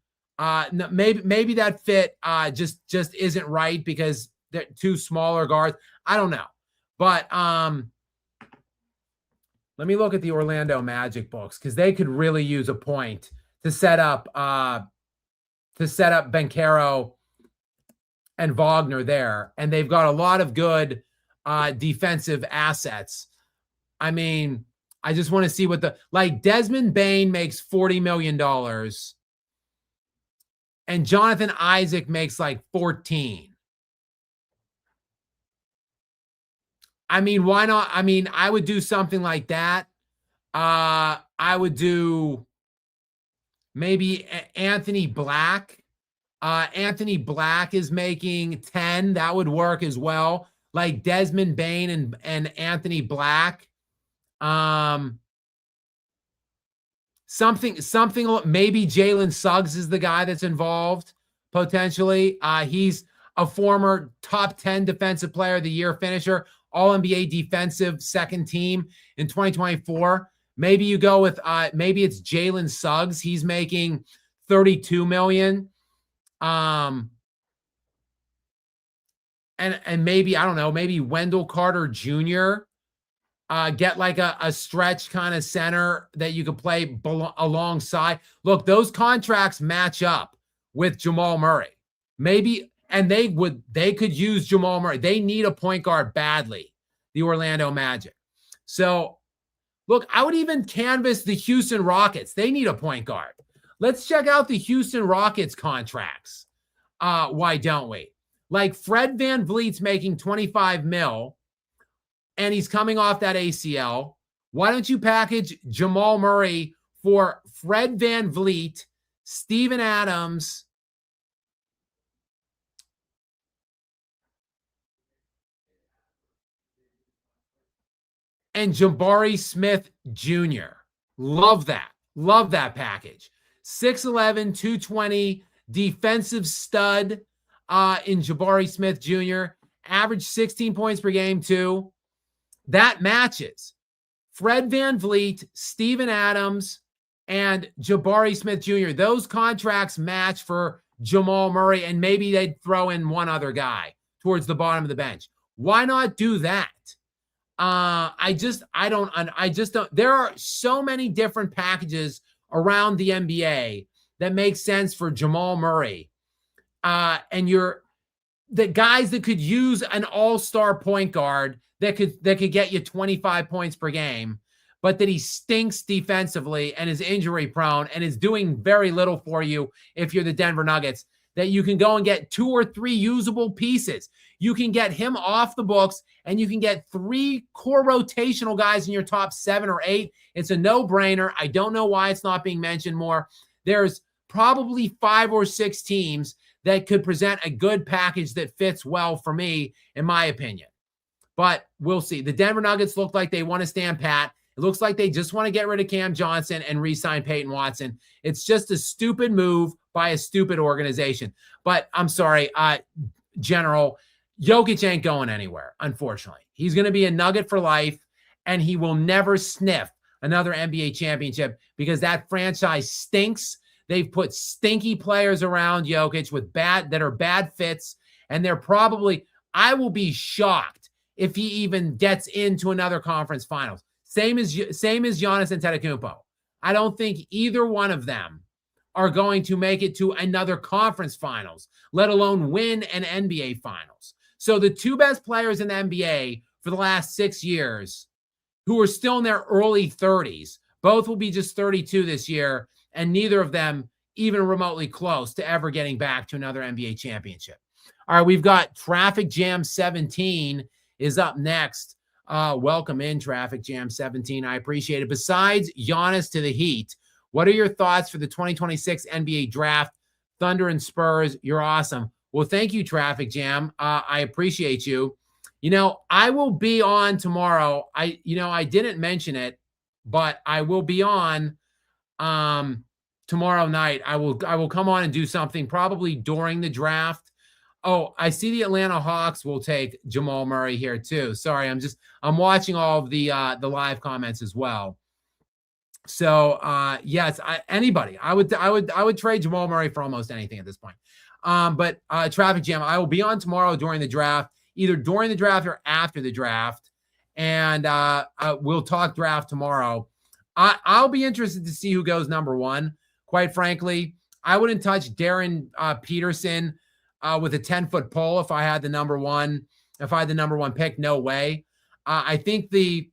S1: Maybe that fit just isn't right because they're 2 smaller guards. I don't know. But Let me look at the Orlando Magic books because they could really use a point to set up Banchero and Wagner there, and they've got a lot of good defensive assets. I mean, I just want to see what Desmond Bane makes $40 million and Jonathan Isaac makes like 14. I mean, why not? I mean, I would do something like that. I would do maybe Anthony Black. Anthony Black is making 10. That would work as well. Like Desmond Bane and Anthony Black. Something maybe Jalen Suggs is the guy that's involved potentially. He's a former top 10 defensive player of the year finisher, all NBA defensive second team in 2024. Maybe you go with maybe it's Jalen Suggs. He's making $32 million. And maybe, I don't know, maybe Wendell Carter Jr. Get like a stretch kind of center that you could play alongside. Look, those contracts match up with Jamal Murray. Maybe, and they could use Jamal Murray. They need a point guard badly, the Orlando Magic. So, look, I would even canvass the Houston Rockets. They need a point guard. Let's check out the Houston Rockets contracts. Why don't we? Like Fred VanVleet's making $25 million, and he's coming off that ACL. Why don't you package Jamal Murray for Fred VanVleet, Steven Adams, and Jabari Smith Jr. Love that. Love that package. 6'11", 220, defensive stud in Jabari Smith Jr. Average 16 points per game, too. That matches. Fred VanVleet, Steven Adams, and Jabari Smith Jr. Those contracts match for Jamal Murray, and maybe they'd throw in one other guy towards the bottom of the bench. Why not do that? I just don't. There are so many different packages around the NBA that make sense for Jamal Murray. And the guys that could use an all-star point guard that could get you 25 points per game, but that he stinks defensively and is injury prone and is doing very little for you if you're the Denver Nuggets, that you can go and get 2 or 3 usable pieces. You can get him off the books, and you can get 3 core rotational guys in your top 7 or 8. It's a no-brainer. I don't know why it's not being mentioned more. There's probably 5 or 6 teams that could present a good package that fits well for me, in my opinion. But we'll see. The Denver Nuggets look like they want to stand pat. It looks like they just want to get rid of Cam Johnson and re-sign Peyton Watson. It's just a stupid move by a stupid organization. But I'm sorry, General, Jokic ain't going anywhere, unfortunately. He's going to be a Nugget for life, and he will never sniff another NBA championship because that franchise stinks. They've put stinky players around Jokic that are bad fits, and they're probably, I will be shocked if he even gets into another conference finals. Same as Giannis and Antetokounmpo. I don't think either one of them are going to make it to another conference finals, let alone win an NBA finals. So the 2 best players in the NBA for the last 6 years, who are still in their early 30s, both will be just 32 this year, and neither of them even remotely close to ever getting back to another NBA championship. All right, we've got Traffic Jam 17 is up next. Welcome in, Traffic Jam 17. I appreciate it. Besides Giannis to the Heat, what are your thoughts for the 2026 NBA draft? Thunder and Spurs, you're awesome. Well, thank you, Traffic Jam. I appreciate you. You know, I will be on tomorrow. I didn't mention it, but I will be on tomorrow night. I will come on and do something probably during the draft. Oh, I see the Atlanta Hawks will take Jamal Murray here too. Sorry, I'm watching all of the live comments as well. So yes, anybody. I would trade Jamal Murray for almost anything at this point. But Traffic Jam, I will be on tomorrow during the draft, either during the draft or after the draft. and we'll talk draft tomorrow. I'll be interested to see who goes number one. Quite frankly, I wouldn't touch Darren Peterson with a 10-foot pole if I had the number one. If I had the number one pick, no way. I think Boozer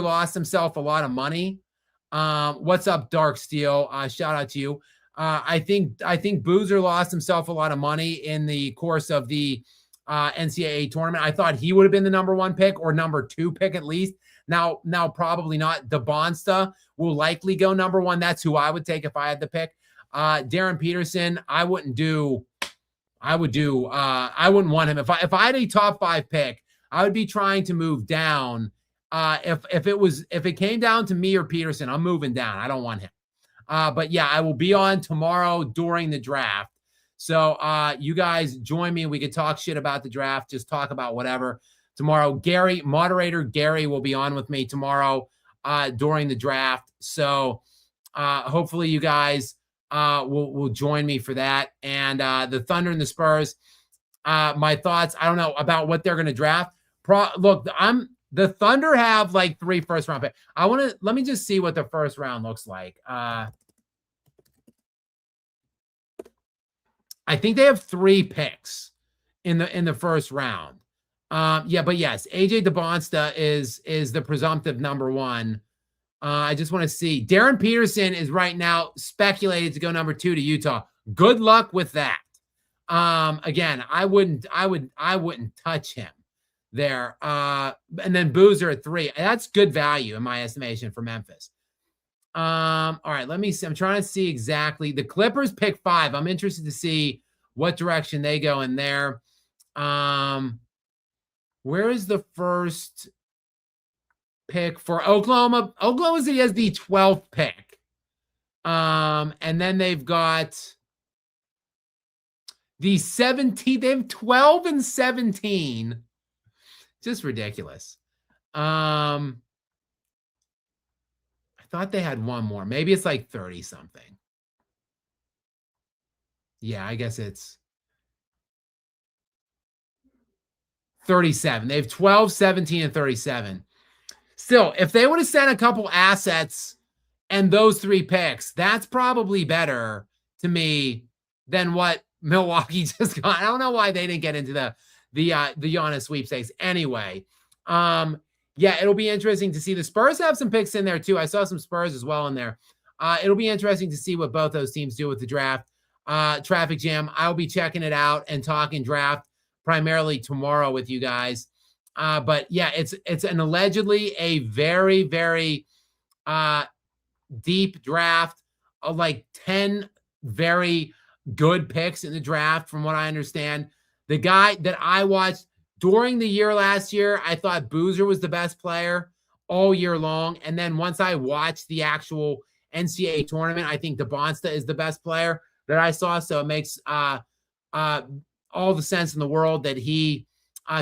S1: lost himself a lot of money. What's up, Dark Steel? Shout out to you. I think Boozer lost himself a lot of money in the course of the NCAA tournament. I thought he would have been the number one pick or number two pick at least. Now probably not. DeBonsta will likely go number one. That's who I would take if I had the pick. Darren Peterson, I wouldn't want him. If I had a top 5 pick, I would be trying to move down. If it came down to me or Peterson, I'm moving down. I don't want him. But yeah, I will be on tomorrow during the draft. So you guys join me and we could talk shit about the draft. Just talk about whatever tomorrow. Moderator Gary will be on with me tomorrow during the draft. So hopefully you guys will join me for that. And the Thunder and the Spurs, my thoughts, I don't know about what they're going to draft. The Thunder have like 3 first-round picks. Let me just see what the first round looks like. I think they have 3 picks in the first round. But yes, AJ DeBonsta is the presumptive number one. I just want to see. Darren Peterson is right now speculated to go number 2 to Utah. Good luck with that. Again, I wouldn't touch him there. And then Boozer at 3. That's good value in my estimation for Memphis. All right, let me see. I'm trying to see exactly. The Clippers pick 5. I'm interested to see what direction they go in there. Where is the first pick for Oklahoma? Oklahoma City has the 12th pick. And then they've got the 17th. They have 12 and 17. Just ridiculous. I thought they had one more. Maybe it's like 30 something. Yeah, I guess it's 37. They have 12, 17, and 37. Still, if they would have sent a couple assets and those 3 picks, that's probably better to me than what Milwaukee just got. I don't know why they didn't get into the Giannis sweepstakes. Anyway, yeah, it'll be interesting to see. The Spurs have some picks in there too. I saw some Spurs as well in there. It'll be interesting to see what both those teams do with the draft. Traffic Jam, I'll be checking it out and talking draft primarily tomorrow with you guys. But yeah, it's an allegedly a very, very deep draft of like 10 very good picks in the draft from what I understand. The guy that I watched during the year last year, I thought Boozer was the best player all year long. And then once I watched the actual NCAA tournament, I think DeBonsta is the best player that I saw. So it makes all the sense in the world that he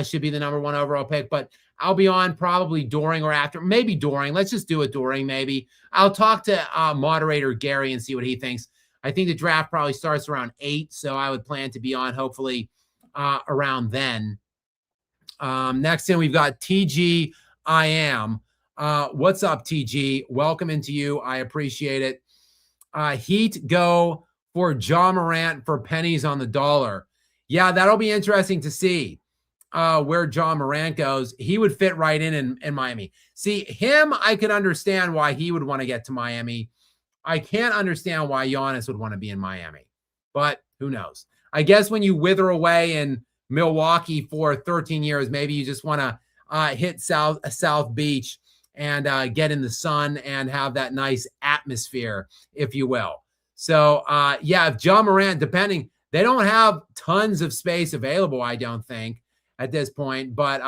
S1: should be the number 1 overall pick. But I'll be on probably during or after. Maybe during. Let's just do it during maybe. I'll talk to moderator Gary and see what he thinks. I think the draft probably starts around 8. So I would plan to be on hopefully around then. Next in, we've got TG I Am. What's up, TG? Welcome into you. I appreciate it. Heat go for Ja Morant for pennies on the dollar. Yeah, that'll be interesting to see where Ja Morant goes. He would fit right in Miami. See, him, I could understand why he would want to get to Miami. I can't understand why Giannis would want to be in Miami, but who knows? I guess when you wither away in Milwaukee for 13 years, maybe you just want to hit South Beach and get in the sun and have that nice atmosphere, if you will. So, yeah, if Ja Morant, depending, they don't have tons of space available, I don't think, at this point. But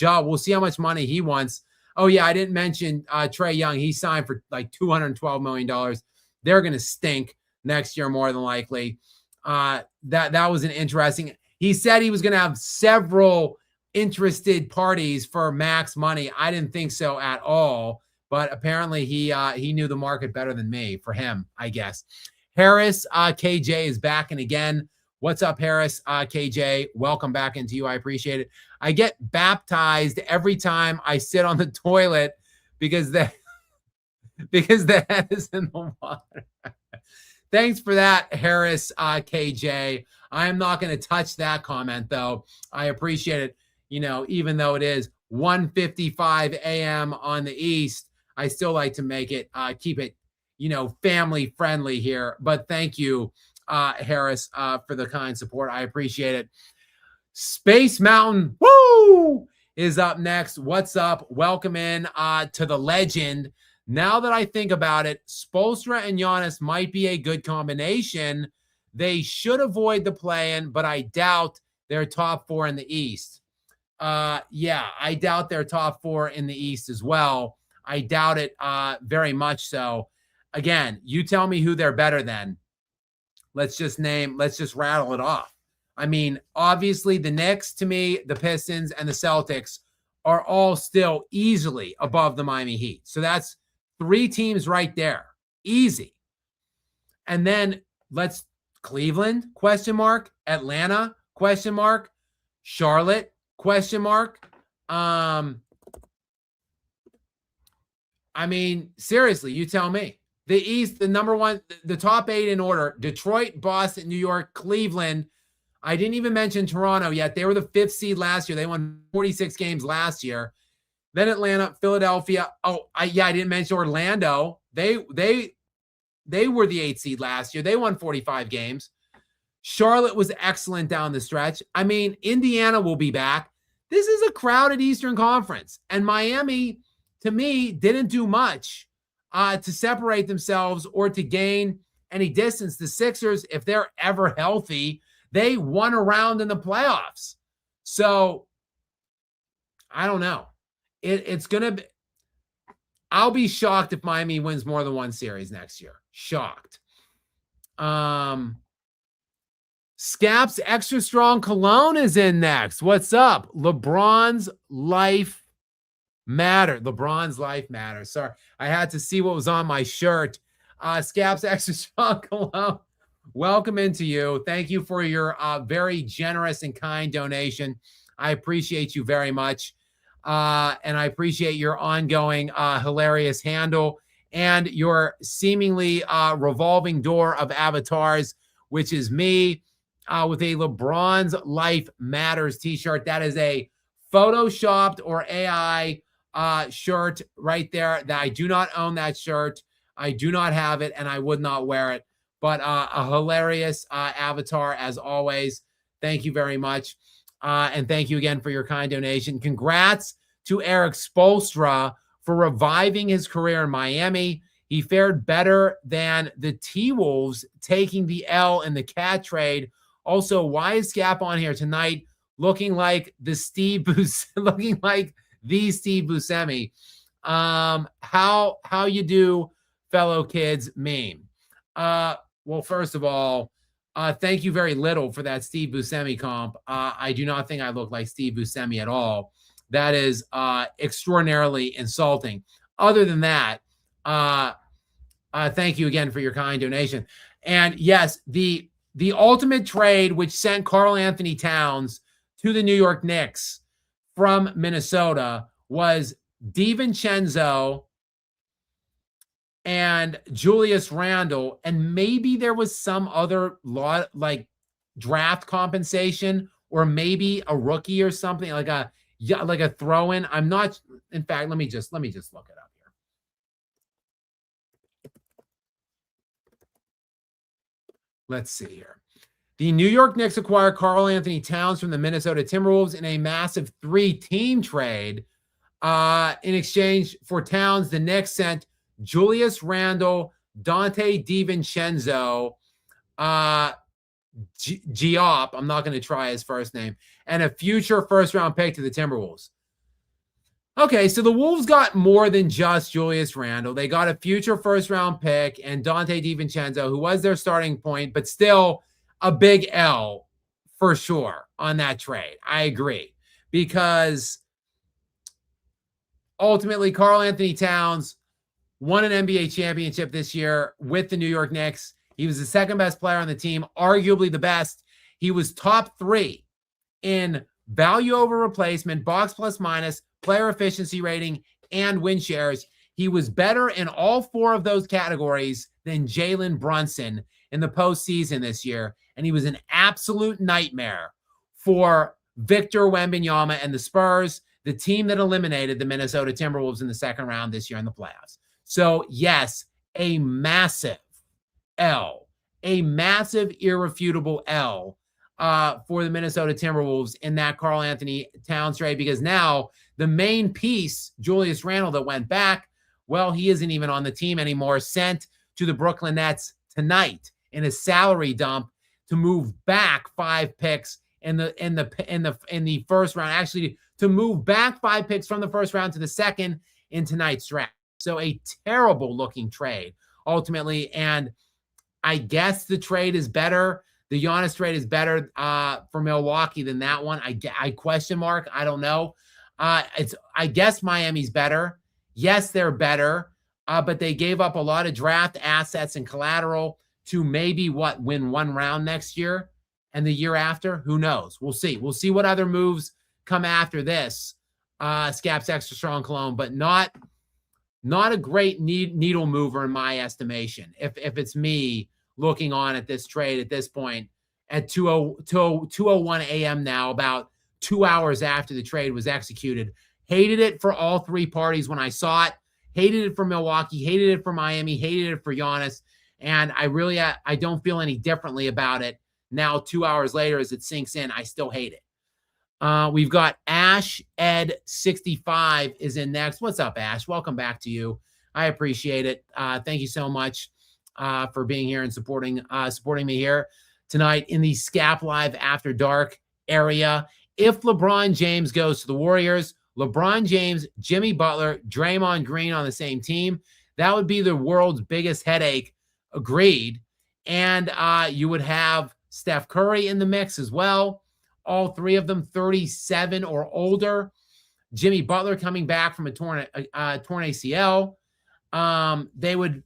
S1: Ja, we'll see how much money he wants. Oh, yeah, I didn't mention Trae Young. He signed for like $212 million. They're going to stink next year more than likely. That was an interesting. He said he was going to have several interested parties for max money. I didn't think so at all, but apparently he knew the market better than me for him, I guess. Harris KJ is back and again What's up, Harris? KJ, welcome back into you. I appreciate it. I get baptized every time I sit on the toilet because the head is in the water. Thanks for that, Harris, KJ. I am not going to touch that comment, though. I appreciate it. Even though it is 1:55 a.m. on the East, I still like to make it, keep it, family friendly here. But thank you, Harris, for the kind support. I appreciate it. Space Mountain, woo, is up next. What's up? Welcome in to the legend. Now that I think about it, Spoelstra and Giannis might be a good combination. They should avoid the play-in, but I doubt they're top 4 in the East. Yeah, I doubt they're top 4 in the East as well. I doubt it very much so. Again, you tell me who they're better than. Let's just rattle it off. I mean, obviously the Knicks, to me, the Pistons, and the Celtics are all still easily above the Miami Heat. So that's 3 teams right there. Easy. And then Cleveland, ? Atlanta, ? Charlotte, ? I mean, seriously, you tell me. The East, the number 1, the top 8 in order: Detroit, Boston, New York, Cleveland. I didn't even mention Toronto yet. They were the 5th seed last year. They won 46 games last year. Then Atlanta, Philadelphia. I didn't mention Orlando. They were the 8th seed last year. They won 45 games. Charlotte was excellent down the stretch. I mean, Indiana will be back. This is a crowded Eastern Conference. And Miami, to me, didn't do much to separate themselves or to gain any distance. The Sixers, if they're ever healthy, they won a round in the playoffs. So, I don't know. It's going to be – I'll be shocked if Miami wins more than one series next year. Shocked. Skap's Extra Strong Cologne is in next. What's up? LeBron's life matters. LeBron's life matters. Sorry, I had to see what was on my shirt. Skap's Extra Strong Cologne. Welcome into you. Thank you for your very generous and kind donation. I appreciate you very much. And I appreciate your ongoing hilarious handle and your seemingly revolving door of avatars, which is me with a LeBron's Life Matters t-shirt. That is a photoshopped or AI shirt right there. That I do not own that shirt. I do not have it, and I would not wear it. But a hilarious avatar as always. Thank you very much. And thank you again for your kind donation. Congrats to Eric Spoelstra for reviving his career in Miami. He fared better than the T-Wolves taking the L in the cat trade. Also, why is Skap on here tonight looking like the Steve Buscemi? How you do, fellow kids meme? Well, first of all, thank you very little for that Steve Buscemi comp. I do not think I look like Steve Buscemi at all. That is extraordinarily insulting. Other than that, thank you again for your kind donation. And yes, the ultimate trade, which sent Karl Anthony Towns to the New York Knicks from Minnesota, was DiVincenzo and Julius Randle, and maybe there was some other draft compensation, or maybe a rookie or something, like a throw-in. I'm not. In fact, let me just look it up here. Let's see here. The New York Knicks acquired Karl Anthony Towns from the Minnesota Timberwolves in a massive 3-team trade. In exchange for Towns, the Knicks sent Julius Randle, Dante DiVincenzo, Giop, I'm not going to try his first name, and a future first-round pick to the Timberwolves. Okay, so the Wolves got more than just Julius Randle. They got a future first-round pick and Dante DiVincenzo, who was their starting point, but still a big L for sure on that trade. I agree, because ultimately Karl Anthony Towns won an NBA championship this year with the New York Knicks. He was the second best player on the team, arguably the best. He was top 3 in value over replacement, box plus minus, player efficiency rating, and win shares. He was better in all 4 of those categories than Jalen Brunson in the postseason this year. And he was an absolute nightmare for Victor Wembanyama and the Spurs, the team that eliminated the Minnesota Timberwolves in the second round this year in the playoffs. So, yes, a massive L, a massive irrefutable L for the Minnesota Timberwolves in that Karl Anthony Towns trade, because now the main piece, Julius Randle, that went back, well, he isn't even on the team anymore, sent to the Brooklyn Nets tonight in a salary dump to move back 5 picks in the first round, actually to move back 5 picks from the first round to the second in tonight's draft. So a terrible looking trade ultimately. And I guess the trade is better. The Giannis trade is better for Milwaukee than that one. I question mark. I don't know. I guess Miami's better. Yes, they're better, but they gave up a lot of draft assets and collateral to maybe win 1 round next year and the year after. Who knows? We'll see. We'll see what other moves come after this. Skap's Extra Strong Cologne, but not a great needle mover in my estimation. If it's me looking on at this trade at this point at 2:01 a.m. now, about 2 hours after the trade was executed. Hated it for all 3 parties when I saw it. Hated it for Milwaukee. Hated it for Miami. Hated it for Giannis. And I don't feel any differently about it now 2 hours later as it sinks in. I still hate it. We've got Ash Ed 65 is in next. What's up, Ash? Welcome back to you. I appreciate it. Thank you so much for being here and supporting me here tonight in the Skap Live After Dark area. If LeBron James goes to the Warriors, LeBron James, Jimmy Butler, Draymond Green on the same team, that would be the world's biggest headache. Agreed. And you would have Steph Curry in the mix as well. All 3 of them 37 or older. Jimmy Butler coming back from a torn ACL. They would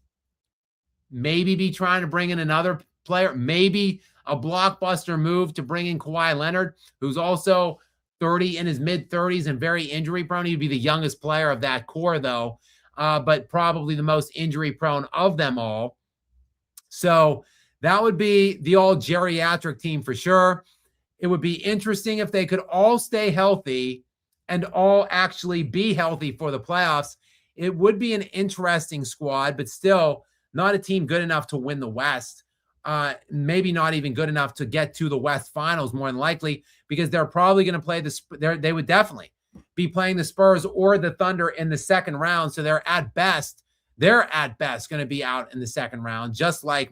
S1: maybe be trying to bring in another player, maybe a blockbuster move to bring in Kawhi Leonard, who's also 30 in his mid-30s and very injury-prone. He'd be the youngest player of that core, though, but probably the most injury-prone of them all. So that would be the all-geriatric team for sure. It would be interesting if they could all stay healthy and all actually be healthy for the playoffs. It would be an interesting squad, but still not a team good enough to win the West. Maybe not even good enough to get to the West Finals, more than likely, because they're probably going to play they would definitely be playing the Spurs or the Thunder in the second round. So they're at best going to be out in the second round, just like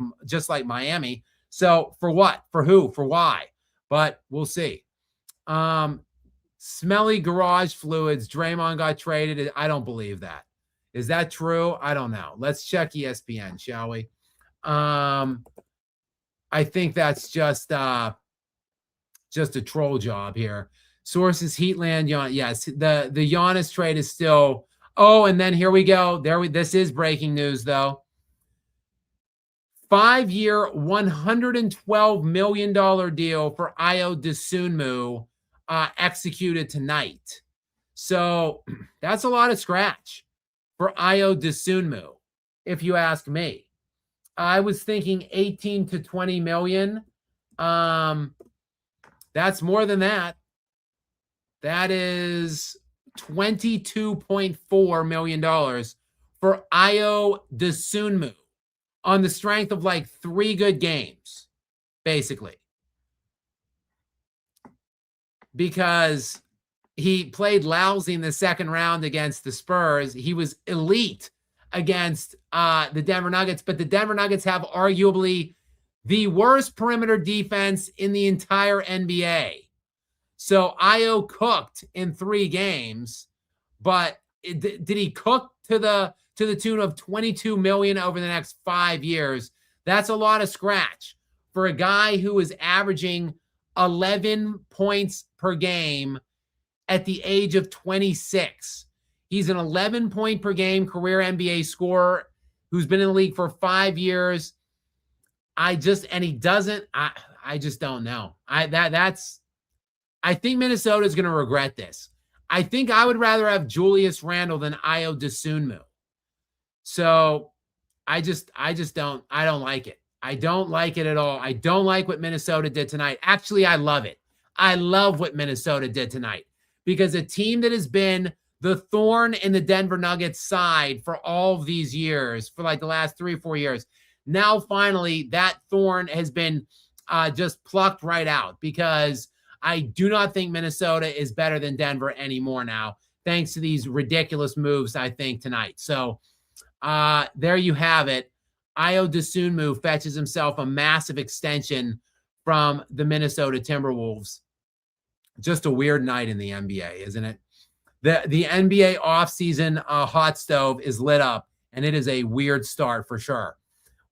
S1: Miami. So for what? For who? For why? But we'll see. Smelly garage fluids. Draymond got traded. I don't believe that. Is that true? I don't know. Let's check ESPN, shall we? I think that's just a troll job here. Sources: Heatland. Yes, the Giannis trade is still. Oh, and then here we go. This is breaking news, though. 5-year, $112 million deal for Ayo Dosunmu executed tonight. So that's a lot of scratch for Ayo Dosunmu, if you ask me. I was thinking 18 to 20 million. That's more than that. That is $22.4 million for Ayo Dosunmu on the strength of like 3 good games, basically. Because he played lousy in the second round against the Spurs. He was elite against the Denver Nuggets, but the Denver Nuggets have arguably the worst perimeter defense in the entire NBA. So Ayo cooked in 3 games, but did he cook to the tune of 22 million over the next 5 years? That's a lot of scratch for a guy who is averaging 11 points per game at the age of 26. He's an 11 point per game career NBA scorer who's been in the league for 5 years. I I just don't know. I think Minnesota is going to regret this. I think I would rather have Julius Randle than Antetokounmpo. So I don't like it. I don't like it at all. I don't like what Minnesota did tonight. Actually, I love it. I love what Minnesota did tonight because a team that has been the thorn in the Denver Nuggets side for all of these years, for like the last 3 or 4 years, now finally that thorn has been just plucked right out because I do not think Minnesota is better than Denver anymore now, thanks to these ridiculous moves, I think, tonight. So there you have it. Ayo Dosunmu fetches himself a massive extension from the Minnesota Timberwolves. Just a weird night in the NBA, isn't it? The NBA offseason hot stove is lit up, and it is a weird start for sure.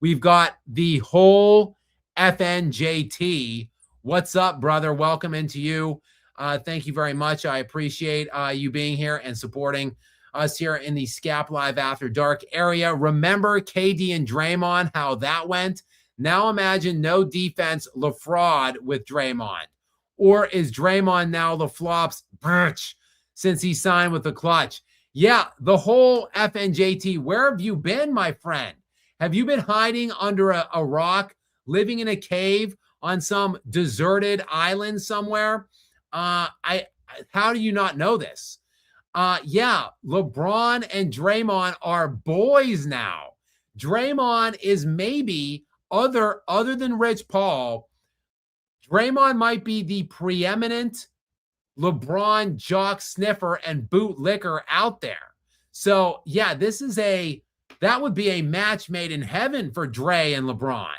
S1: We've got the whole FNJT. What's up, brother? Welcome into you. Thank you very much. I appreciate you being here and supporting us here in the Skap Live After Dark area. Remember KD and Draymond, how that went? Now imagine no defense LaFraud with Draymond. Or is Draymond now LaFlop's birch since he signed with the Clutch? Yeah, the whole FNJT. Where have you been, my friend? Have you been hiding under a rock, living in a cave on some deserted island somewhere? How do you not know this? Yeah, LeBron and Draymond are boys now. Draymond is maybe other than Rich Paul. Draymond might be the preeminent LeBron jock sniffer and bootlicker out there. So yeah, that would be a match made in heaven for Dre and LeBron.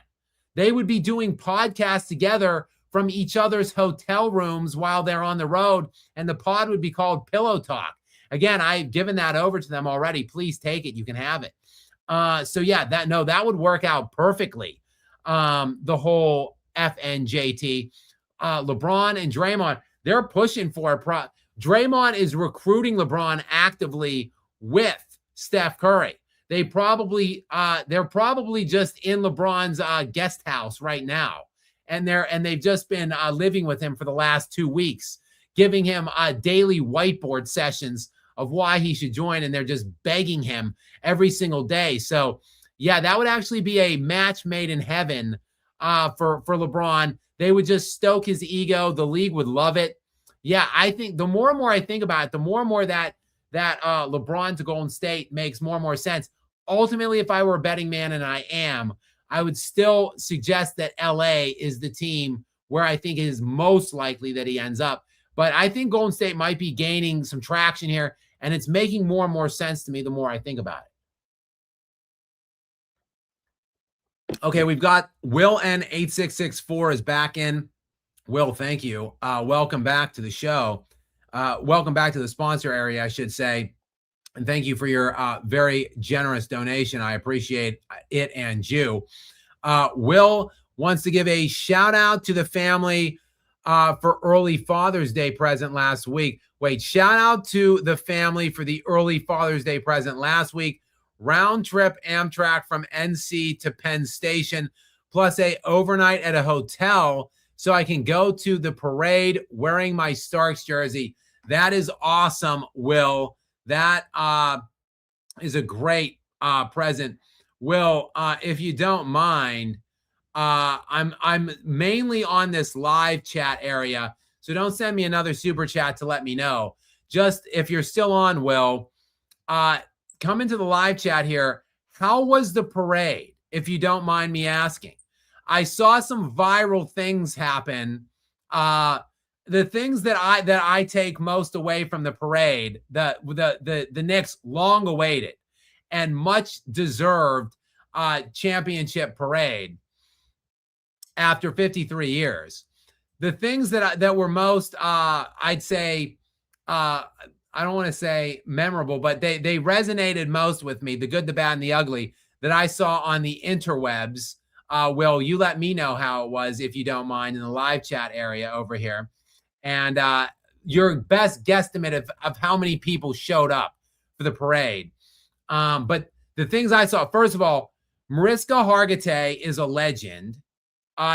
S1: They would be doing podcasts together from each other's hotel rooms while they're on the road, and the pod would be called Pillow Talk. Again, I've given that over to them already. Please take it. You can have it. So yeah, that would work out perfectly. The whole FNJT. LeBron and Draymond, they're pushing for a Draymond is recruiting LeBron actively with Steph Curry. They're probably just in LeBron's guest house right now. And they've just been living with him for the last 2 weeks, giving him daily whiteboard sessions of why he should join, and they're just begging him every single day. So, yeah, that would actually be a match made in heaven for LeBron. They would just stoke his ego. The league would love it. Yeah, I think the more and more I think about it, the more and more that LeBron to Golden State makes more and more sense. Ultimately, if I were a betting man, and I am, I would still suggest that LA is the team where I think it is most likely that he ends up. But I think Golden State might be gaining some traction here, and it's making more and more sense to me the more I think about it. Okay, we've got Will N8664 is back in. Will, thank you. Welcome back to the show. Welcome back to the sponsor area, I should say. And thank you for your very generous donation. I appreciate it and you. Will wants to give a shout out to the family for early Father's Day present last week. Wait, shout out to the family for the early Father's Day present last week. Round trip Amtrak from NC to Penn Station, plus a overnight at a hotel so I can go to the parade wearing my Starks jersey. That is awesome, Will. That is a great present. Will, if you don't mind, I'm mainly on this live chat area, so don't send me another super chat to let me know. Just if you're still on, Will, come into the live chat here. How was the parade, if you don't mind me asking? I saw some viral things happen. The things that I take most away from the parade, the Knicks' long-awaited and much-deserved championship parade after 53 years. The things that were most, I'd say, I don't want to say memorable, but they resonated most with me, the good, the bad, and the ugly, that I saw on the interwebs. Will, you let me know how it was, if you don't mind, in the live chat area over here. And your best guesstimate of how many people showed up for the parade. But the things I saw, first of all, Mariska Hargitay is a legend.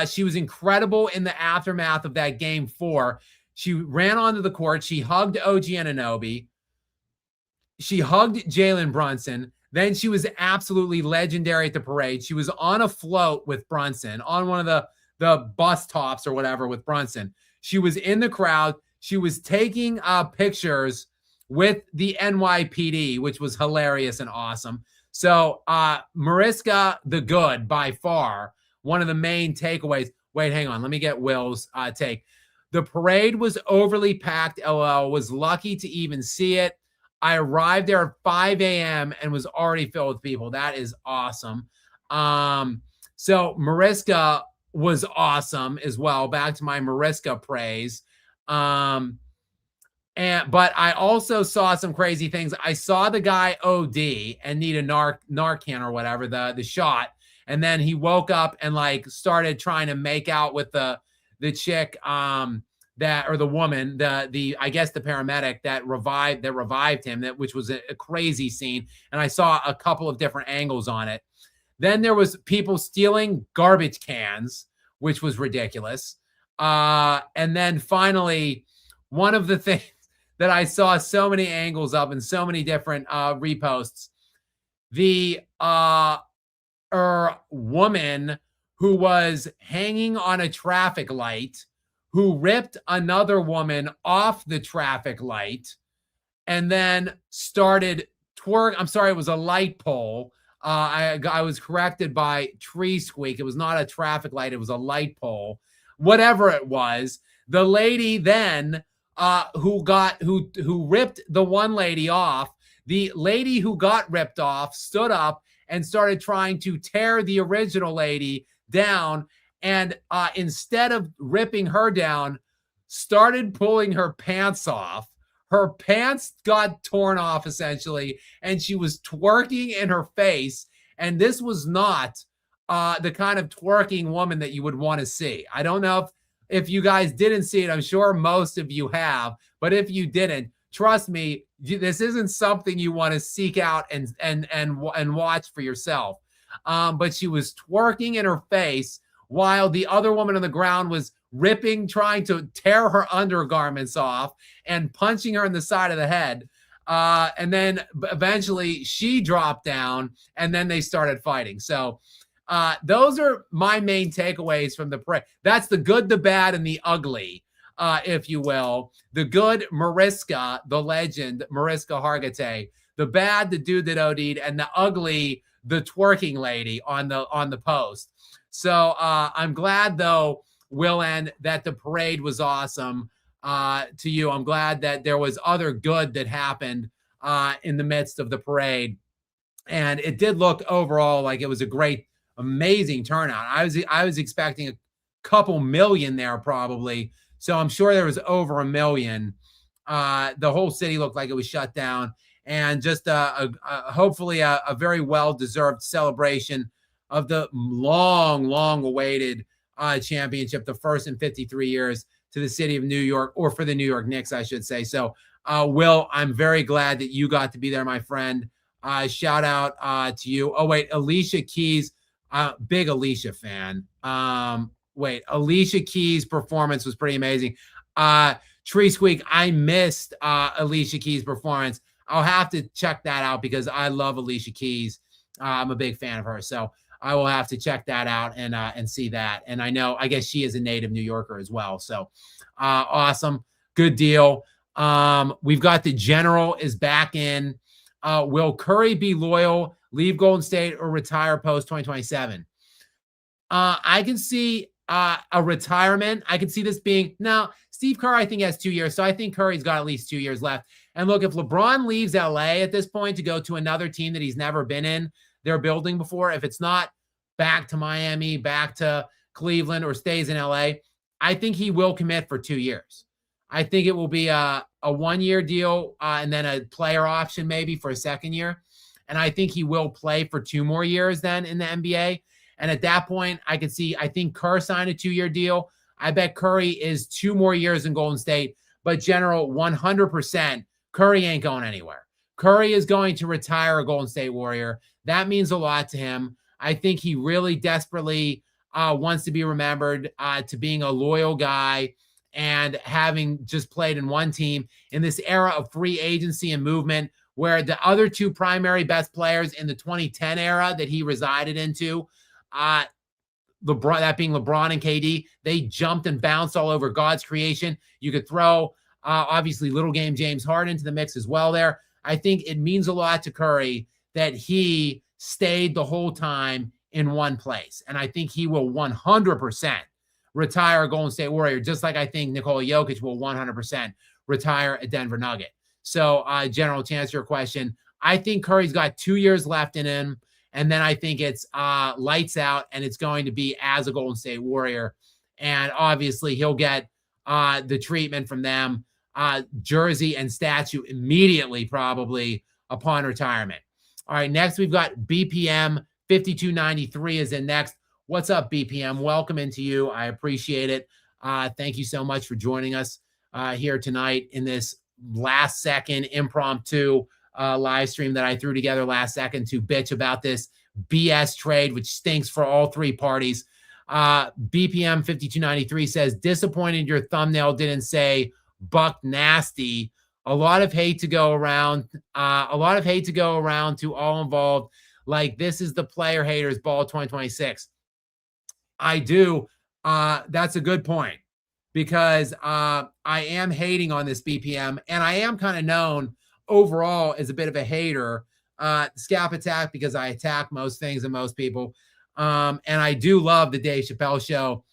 S1: She was incredible in the aftermath of that game 4. She ran onto the court. She hugged OG Anunoby. She hugged Jalen Brunson. Then she was absolutely legendary at the parade. She was on a float with Brunson, on one of the bus tops or whatever with Brunson. She was in the crowd. She was taking pictures with the NYPD, which was hilarious and awesome. So Mariska the Good, by far, one of the main takeaways. Wait, hang on. Let me get Will's take. The parade was overly packed. LOL. Was lucky to even see it. I arrived there at 5 a.m. and was already filled with people. That is awesome. So Mariska was awesome as well. Back to my Mariska praise. But I also saw some crazy things. I saw the guy OD and need a Narcan or whatever, the shot. And then he woke up and like started trying to make out with the chick, that, or the woman, I guess the paramedic that revived him, which was a crazy scene. And I saw a couple of different angles on it. Then there was people stealing garbage cans, which was ridiculous. And then finally, one of the things that I saw so many angles of and so many different reposts, the woman who was hanging on a traffic light, who ripped another woman off the traffic light and then started I'm sorry, it was a light pole. I was corrected by Tree Squeak. It was not a traffic light. It was a light pole. Whatever it was, the lady then who ripped the one lady off, the lady who got ripped off stood up and started trying to tear the original lady down. And instead of ripping her down, started pulling her pants off. Her pants got torn off, essentially, and she was twerking in her face. And this was not the kind of twerking woman that you would want to see. I don't know if you guys didn't see it. I'm sure most of you have. But if you didn't, trust me, this isn't something you want to seek out and watch for yourself. But she was twerking in her face, while the other woman on the ground was trying to tear her undergarments off and punching her in the side of the head. And then eventually she dropped down and then they started fighting. So those are my main takeaways from the parade. That's the good, the bad, and the ugly, if you will. The good, Mariska, the legend, Mariska Hargitay. The bad, the dude that OD'd, and the ugly, the twerking lady on the post. So I'm glad, though, Willen, that the parade was awesome to you. I'm glad that there was other good that happened in the midst of the parade. And it did look overall like it was a great, amazing turnout. I was expecting a couple million there probably. So I'm sure there was over 1 million. The whole city looked like it was shut down. And just hopefully a very well-deserved celebration of the long awaited championship, the first in 53 years to the city of New York, or for the New York Knicks, I should say. So, Will, I'm very glad that you got to be there, my friend. Shout out to you. Oh, wait, Alicia Keys, big Alicia fan. Alicia Keys' performance was pretty amazing. Tree Squeak, I missed Alicia Keys' performance. I'll have to check that out because I love Alicia Keys. I'm a big fan of her. So I will have to check that out and see that. And I guess she is a native New Yorker as well. So awesome. Good deal. We've got the general is back in. Will Curry be loyal, leave Golden State, or retire post 2027? I can see a retirement. I can see this being now. Steve Kerr, I think, has 2 years. So I think Curry's got at least 2 years left. And look, if LeBron leaves LA at this point to go to another team that he's never been in, they're building before, if it's not back to Miami, back to Cleveland, or stays in LA, I think he will commit for 2 years. I think it will be a 1 year deal and then a player option maybe for a second year. And I think he will play for 2 more years then in the NBA. And at that point, I think Kerr signed a 2 year deal. I bet Curry is 2 more years in Golden State. But general, 100%, Curry ain't going anywhere. Curry is going to retire a Golden State Warrior. That means a lot to him. I think he really desperately wants to be remembered to being a loyal guy and having just played in one team in this era of free agency and movement, where the other two primary best players in the 2010 era that he resided into, LeBron, that being LeBron and KD, they jumped and bounced all over God's creation. You could throw, obviously, little game James Harden into the mix as well there. I think it means a lot to Curry that he stayed the whole time in one place. And I think he will 100% retire a Golden State Warrior, just like I think Nikola Jokic will 100% retire a Denver Nugget. So, General, to answer your question, I think Curry's got 2 years left in him. And then I think it's lights out, and it's going to be as a Golden State Warrior. And obviously he'll get the treatment from them, jersey and statue immediately, probably upon retirement. All right, next we've got BPM 5293 is in next. What's up, BPM? Welcome into you. I appreciate it. Thank you so much for joining us here tonight in this last second impromptu live stream that I threw together last second to bitch about this BS trade, which stinks for all three parties. BPM 5293 says, disappointed your thumbnail didn't say Buck Nasty. A lot of hate to go around. To all involved. Like, this is the player haters ball 2026. I do. That's a good point, because I am hating on this BPM, and I am kind of known overall as a bit of a hater. Skap attack, because I attack most things and most people. And I do love the Dave Chappelle show.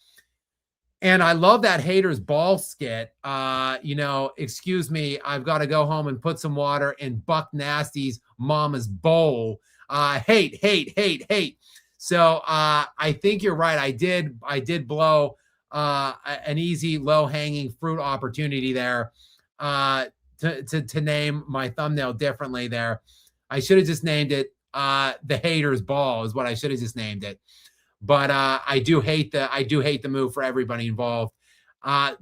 S1: And I love that haters ball skit. Excuse me, I've got to go home and put some water in Buck Nasty's mama's bowl. Hate. So I think you're right. I did blow an easy, low-hanging fruit opportunity there to name my thumbnail differently there. I should have just named it the haters ball is what I should have just named it. But I do hate the move for everybody involved,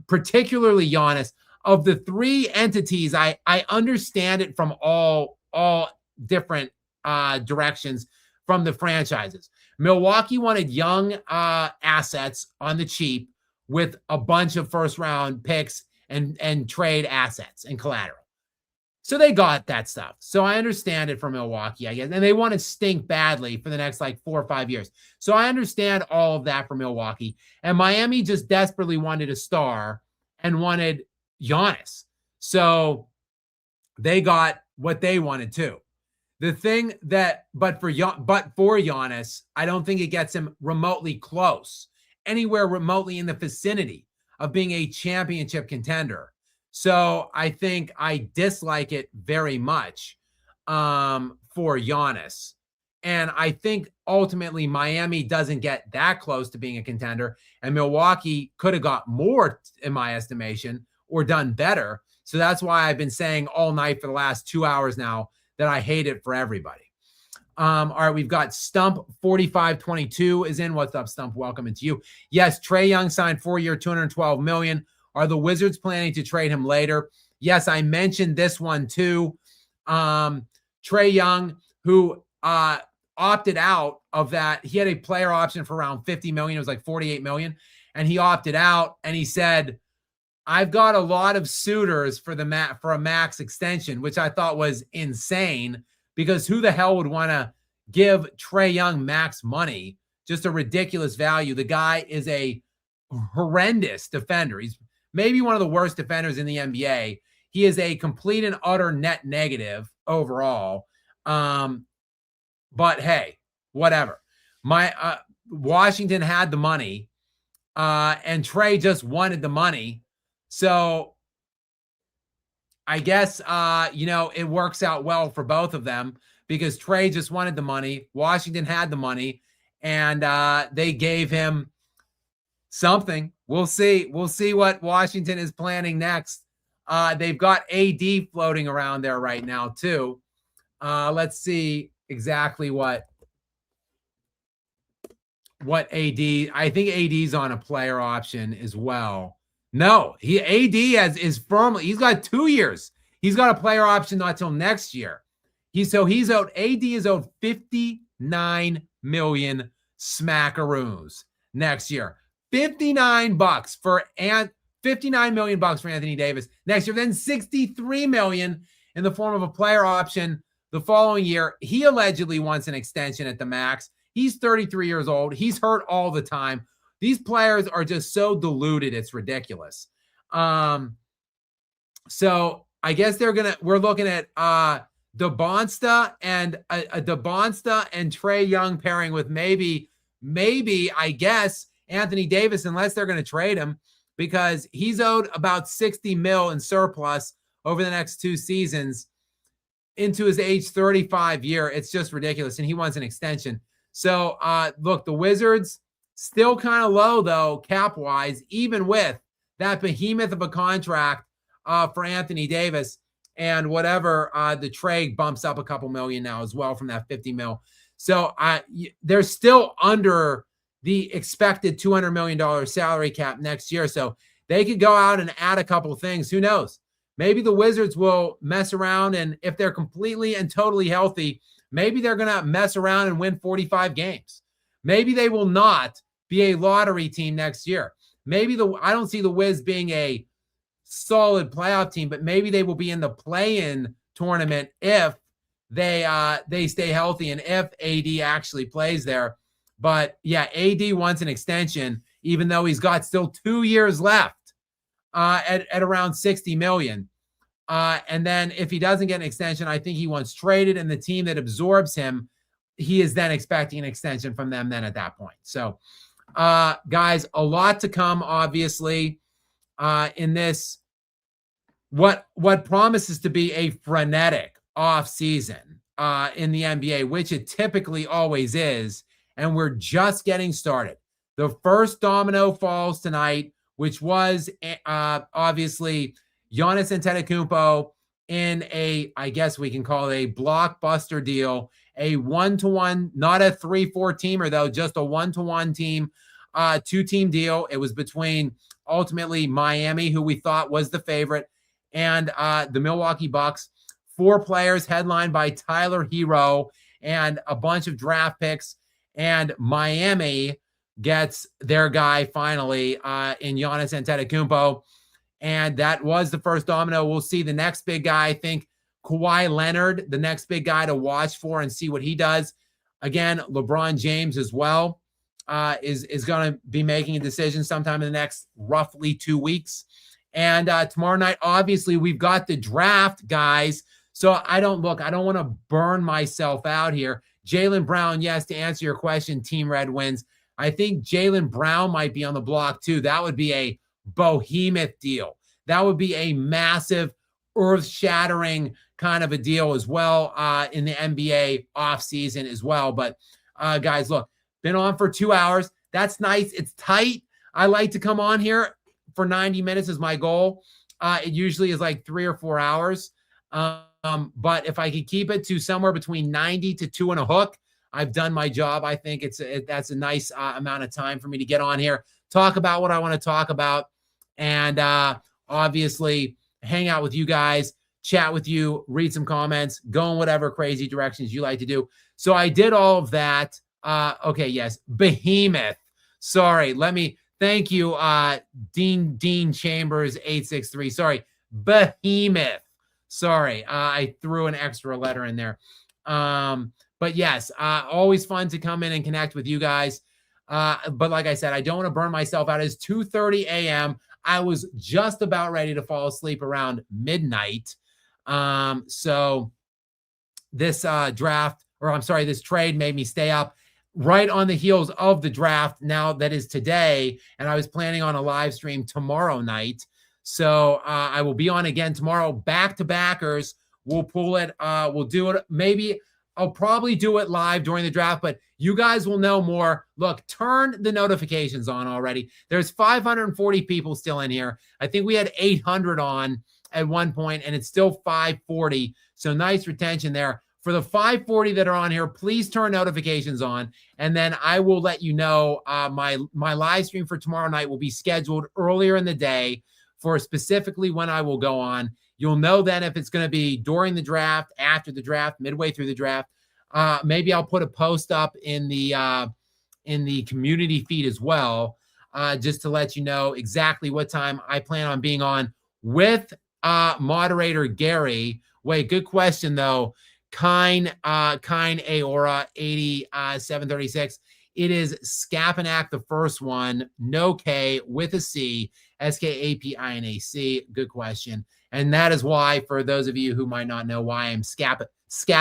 S1: particularly Giannis. Of the three entities, I understand it from all different directions from the franchises. Milwaukee wanted young assets on the cheap with a bunch of first-round picks and trade assets and collateral. So they got that stuff. So I understand it from Milwaukee, I guess. And they want to stink badly for the next 4 or 5 years. So I understand all of that from Milwaukee. And Miami just desperately wanted a star and wanted Giannis. So they got what they wanted too. The thing that, but for Giannis, I don't think it gets him remotely close, anywhere remotely in the vicinity of being a championship contender. So I think I dislike it very much for Giannis. And I think ultimately Miami doesn't get that close to being a contender. And Milwaukee could have got more, in my estimation, or done better. So that's why I've been saying all night for the last 2 hours now that I hate it for everybody. All right, we've got Stump 4522 is in. What's up, Stump? Welcome into you. Yes, Trae Young signed 4-year, $212 million. Are the Wizards planning to trade him later? Yes, I mentioned this one too. Trae Young, who opted out of that. He had a player option for around $50 million. It was like $48 million. And he opted out, and he said, I've got a lot of suitors for a max extension, which I thought was insane, because who the hell would want to give Trae Young max money? Just a ridiculous value. The guy is a horrendous defender. He's maybe one of the worst defenders in the NBA. He is a complete and utter net negative overall. But hey, whatever. Washington had the money, and Trae just wanted the money. So I guess, it works out well for both of them, because Trae just wanted the money. Washington had the money, and they gave him something. We'll see. We'll see what Washington is planning next. They've got AD floating around there right now too. Let's see exactly what AD. I think AD's on a player option as well. No, AD is firmly. He's got 2 years. He's got a player option not till next year. He's owed. AD is owed $59 million smackaroos. next year. 59 bucks for 59 million bucks for Anthony Davis next year, then 63 million in the form of a player option the following year. He allegedly wants an extension at the max. He's 33 years old. He's hurt all the time. These players are just so diluted. It's ridiculous. So I guess we're looking at DeBonsta and a DeBonsta and Trae Young pairing with maybe, I guess, Anthony Davis, unless they're going to trade him, because he's owed about 60 mil in surplus over the next 2 seasons into his age 35 year. It's just ridiculous. And he wants an extension. So look, the Wizards still kind of low though, cap wise, even with that behemoth of a contract for Anthony Davis, and whatever the trade bumps up a couple million now as well from that 50 mil. So they're still under the expected $200 million salary cap next year. So they could go out and add a couple things. Who knows? Maybe the Wizards will mess around, and if they're completely and totally healthy, maybe they're going to mess around and win 45 games. Maybe they will not be a lottery team next year. Maybe I don't see the Wiz being a solid playoff team, but maybe they will be in the play-in tournament if they stay healthy and if AD actually plays there. But yeah, AD wants an extension, even though he's got still 2 years left at around 60 million. And then if he doesn't get an extension, I think he wants traded, and the team that absorbs him, he is then expecting an extension from them then at that point. So guys, a lot to come, obviously, in this, what promises to be a frenetic off season in the NBA, which it typically always is. And we're just getting started. The first domino falls tonight, which was obviously Giannis Antetokounmpo in I guess we can call it a blockbuster deal, a 1-to-1, not a 3-4 teamer though, just a 1-to-1 team, 2-team deal. It was between ultimately Miami, who we thought was the favorite, and the Milwaukee Bucks. 4 players headlined by Tyler Hero and a bunch of draft picks. And Miami gets their guy finally in Giannis Antetokounmpo. And that was the first domino. We'll see the next big guy. I think Kawhi Leonard, the next big guy to watch for and see what he does. Again, LeBron James as well is going to be making a decision sometime in the next roughly 2 weeks. And tomorrow night, obviously, we've got the draft, guys. So I don't want to burn myself out here. Jaylen Brown, yes, to answer your question, Team Red wins. I think Jaylen Brown might be on the block too. That would be a behemoth deal. That would be a massive, earth-shattering kind of a deal as well in the NBA offseason as well. But guys, look, been on for 2 hours. That's nice. It's tight. I like to come on here for 90 minutes is my goal. It usually is like 3 or 4 hours. But if I could keep it to somewhere between 90 to 2 and a hook, I've done my job. I think that's a nice amount of time for me to get on here, talk about what I want to talk about, and obviously hang out with you guys, chat with you, read some comments, go in whatever crazy directions you like to do. So I did all of that. Okay, yes, behemoth. Sorry, thank you, Dean Chambers 863. Sorry, behemoth. Sorry, I threw an extra letter in there. But yes, always fun to come in and connect with you guys. But like I said, I don't want to burn myself out. It's 2:30 a.m. I was just about ready to fall asleep around midnight. So this this trade made me stay up right on the heels of the draft. Now that is today, and I was planning on a live stream tomorrow night. So I will be on again tomorrow. Back-to-backers. We'll pull it. We'll do it. Maybe I'll probably do it live during the draft, but you guys will know more. Look, turn the notifications on already. There's 540 people still in here. I think we had 800 on at one point, and it's still 540. So nice retention there. For the 540 that are on here, please turn notifications on, and then I will let you know my live stream for tomorrow night will be scheduled earlier in the day for specifically when I will go on. You'll know then if it's going to be during the draft, after the draft, midway through the draft. Maybe I'll put a post up in the in the community feed as well, just to let you know exactly what time I plan on being on with moderator Gary. Wait, good question though. Kine Aora 8736. It is Skapinac, the first one, no K with a C, Skapinac. Good question. And that is why, for those of you who might not know why I'm Skap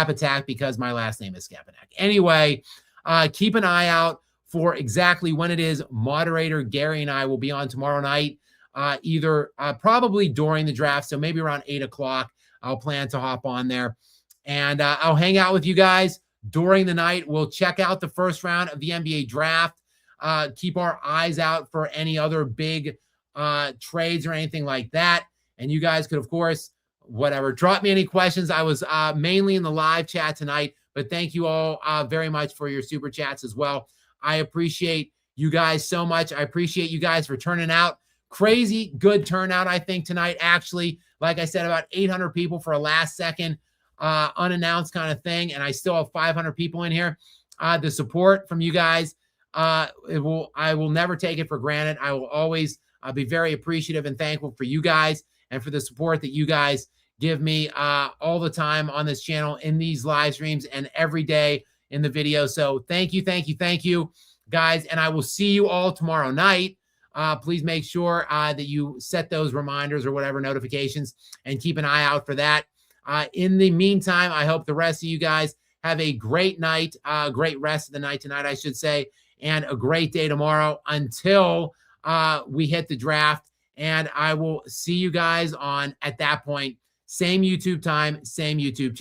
S1: Attack, because my last name is Skapinac. Anyway, keep an eye out for exactly when it is. Moderator Gary and I will be on tomorrow night, either probably during the draft, so maybe around 8 o'clock. I'll plan to hop on there, and I'll hang out with you guys during the night. We'll check out the first round of the NBA draft. Keep our eyes out for any other big trades or anything like that. And you guys could, of course, drop me any questions. I was mainly in the live chat tonight, but thank you all very much for your super chats as well. I appreciate you guys so much. I appreciate you guys for turning out. Crazy good turnout, I think, tonight. Actually, like I said, about 800 people for a last second unannounced kind of thing, and I still have 500 people in here. The support from you guys, I will never take it for granted. I will always be very appreciative and thankful for you guys and for the support that you guys give me all the time on this channel, in these live streams, and every day in the video. So thank you, guys, and I will see you all tomorrow night. Please make sure that you set those reminders or whatever notifications and keep an eye out for that. In the meantime, I hope the rest of you guys have a great night, great rest of the night tonight, I should say, and a great day tomorrow until we hit the draft. And I will see you guys on, at that point, same YouTube time, same YouTube channel.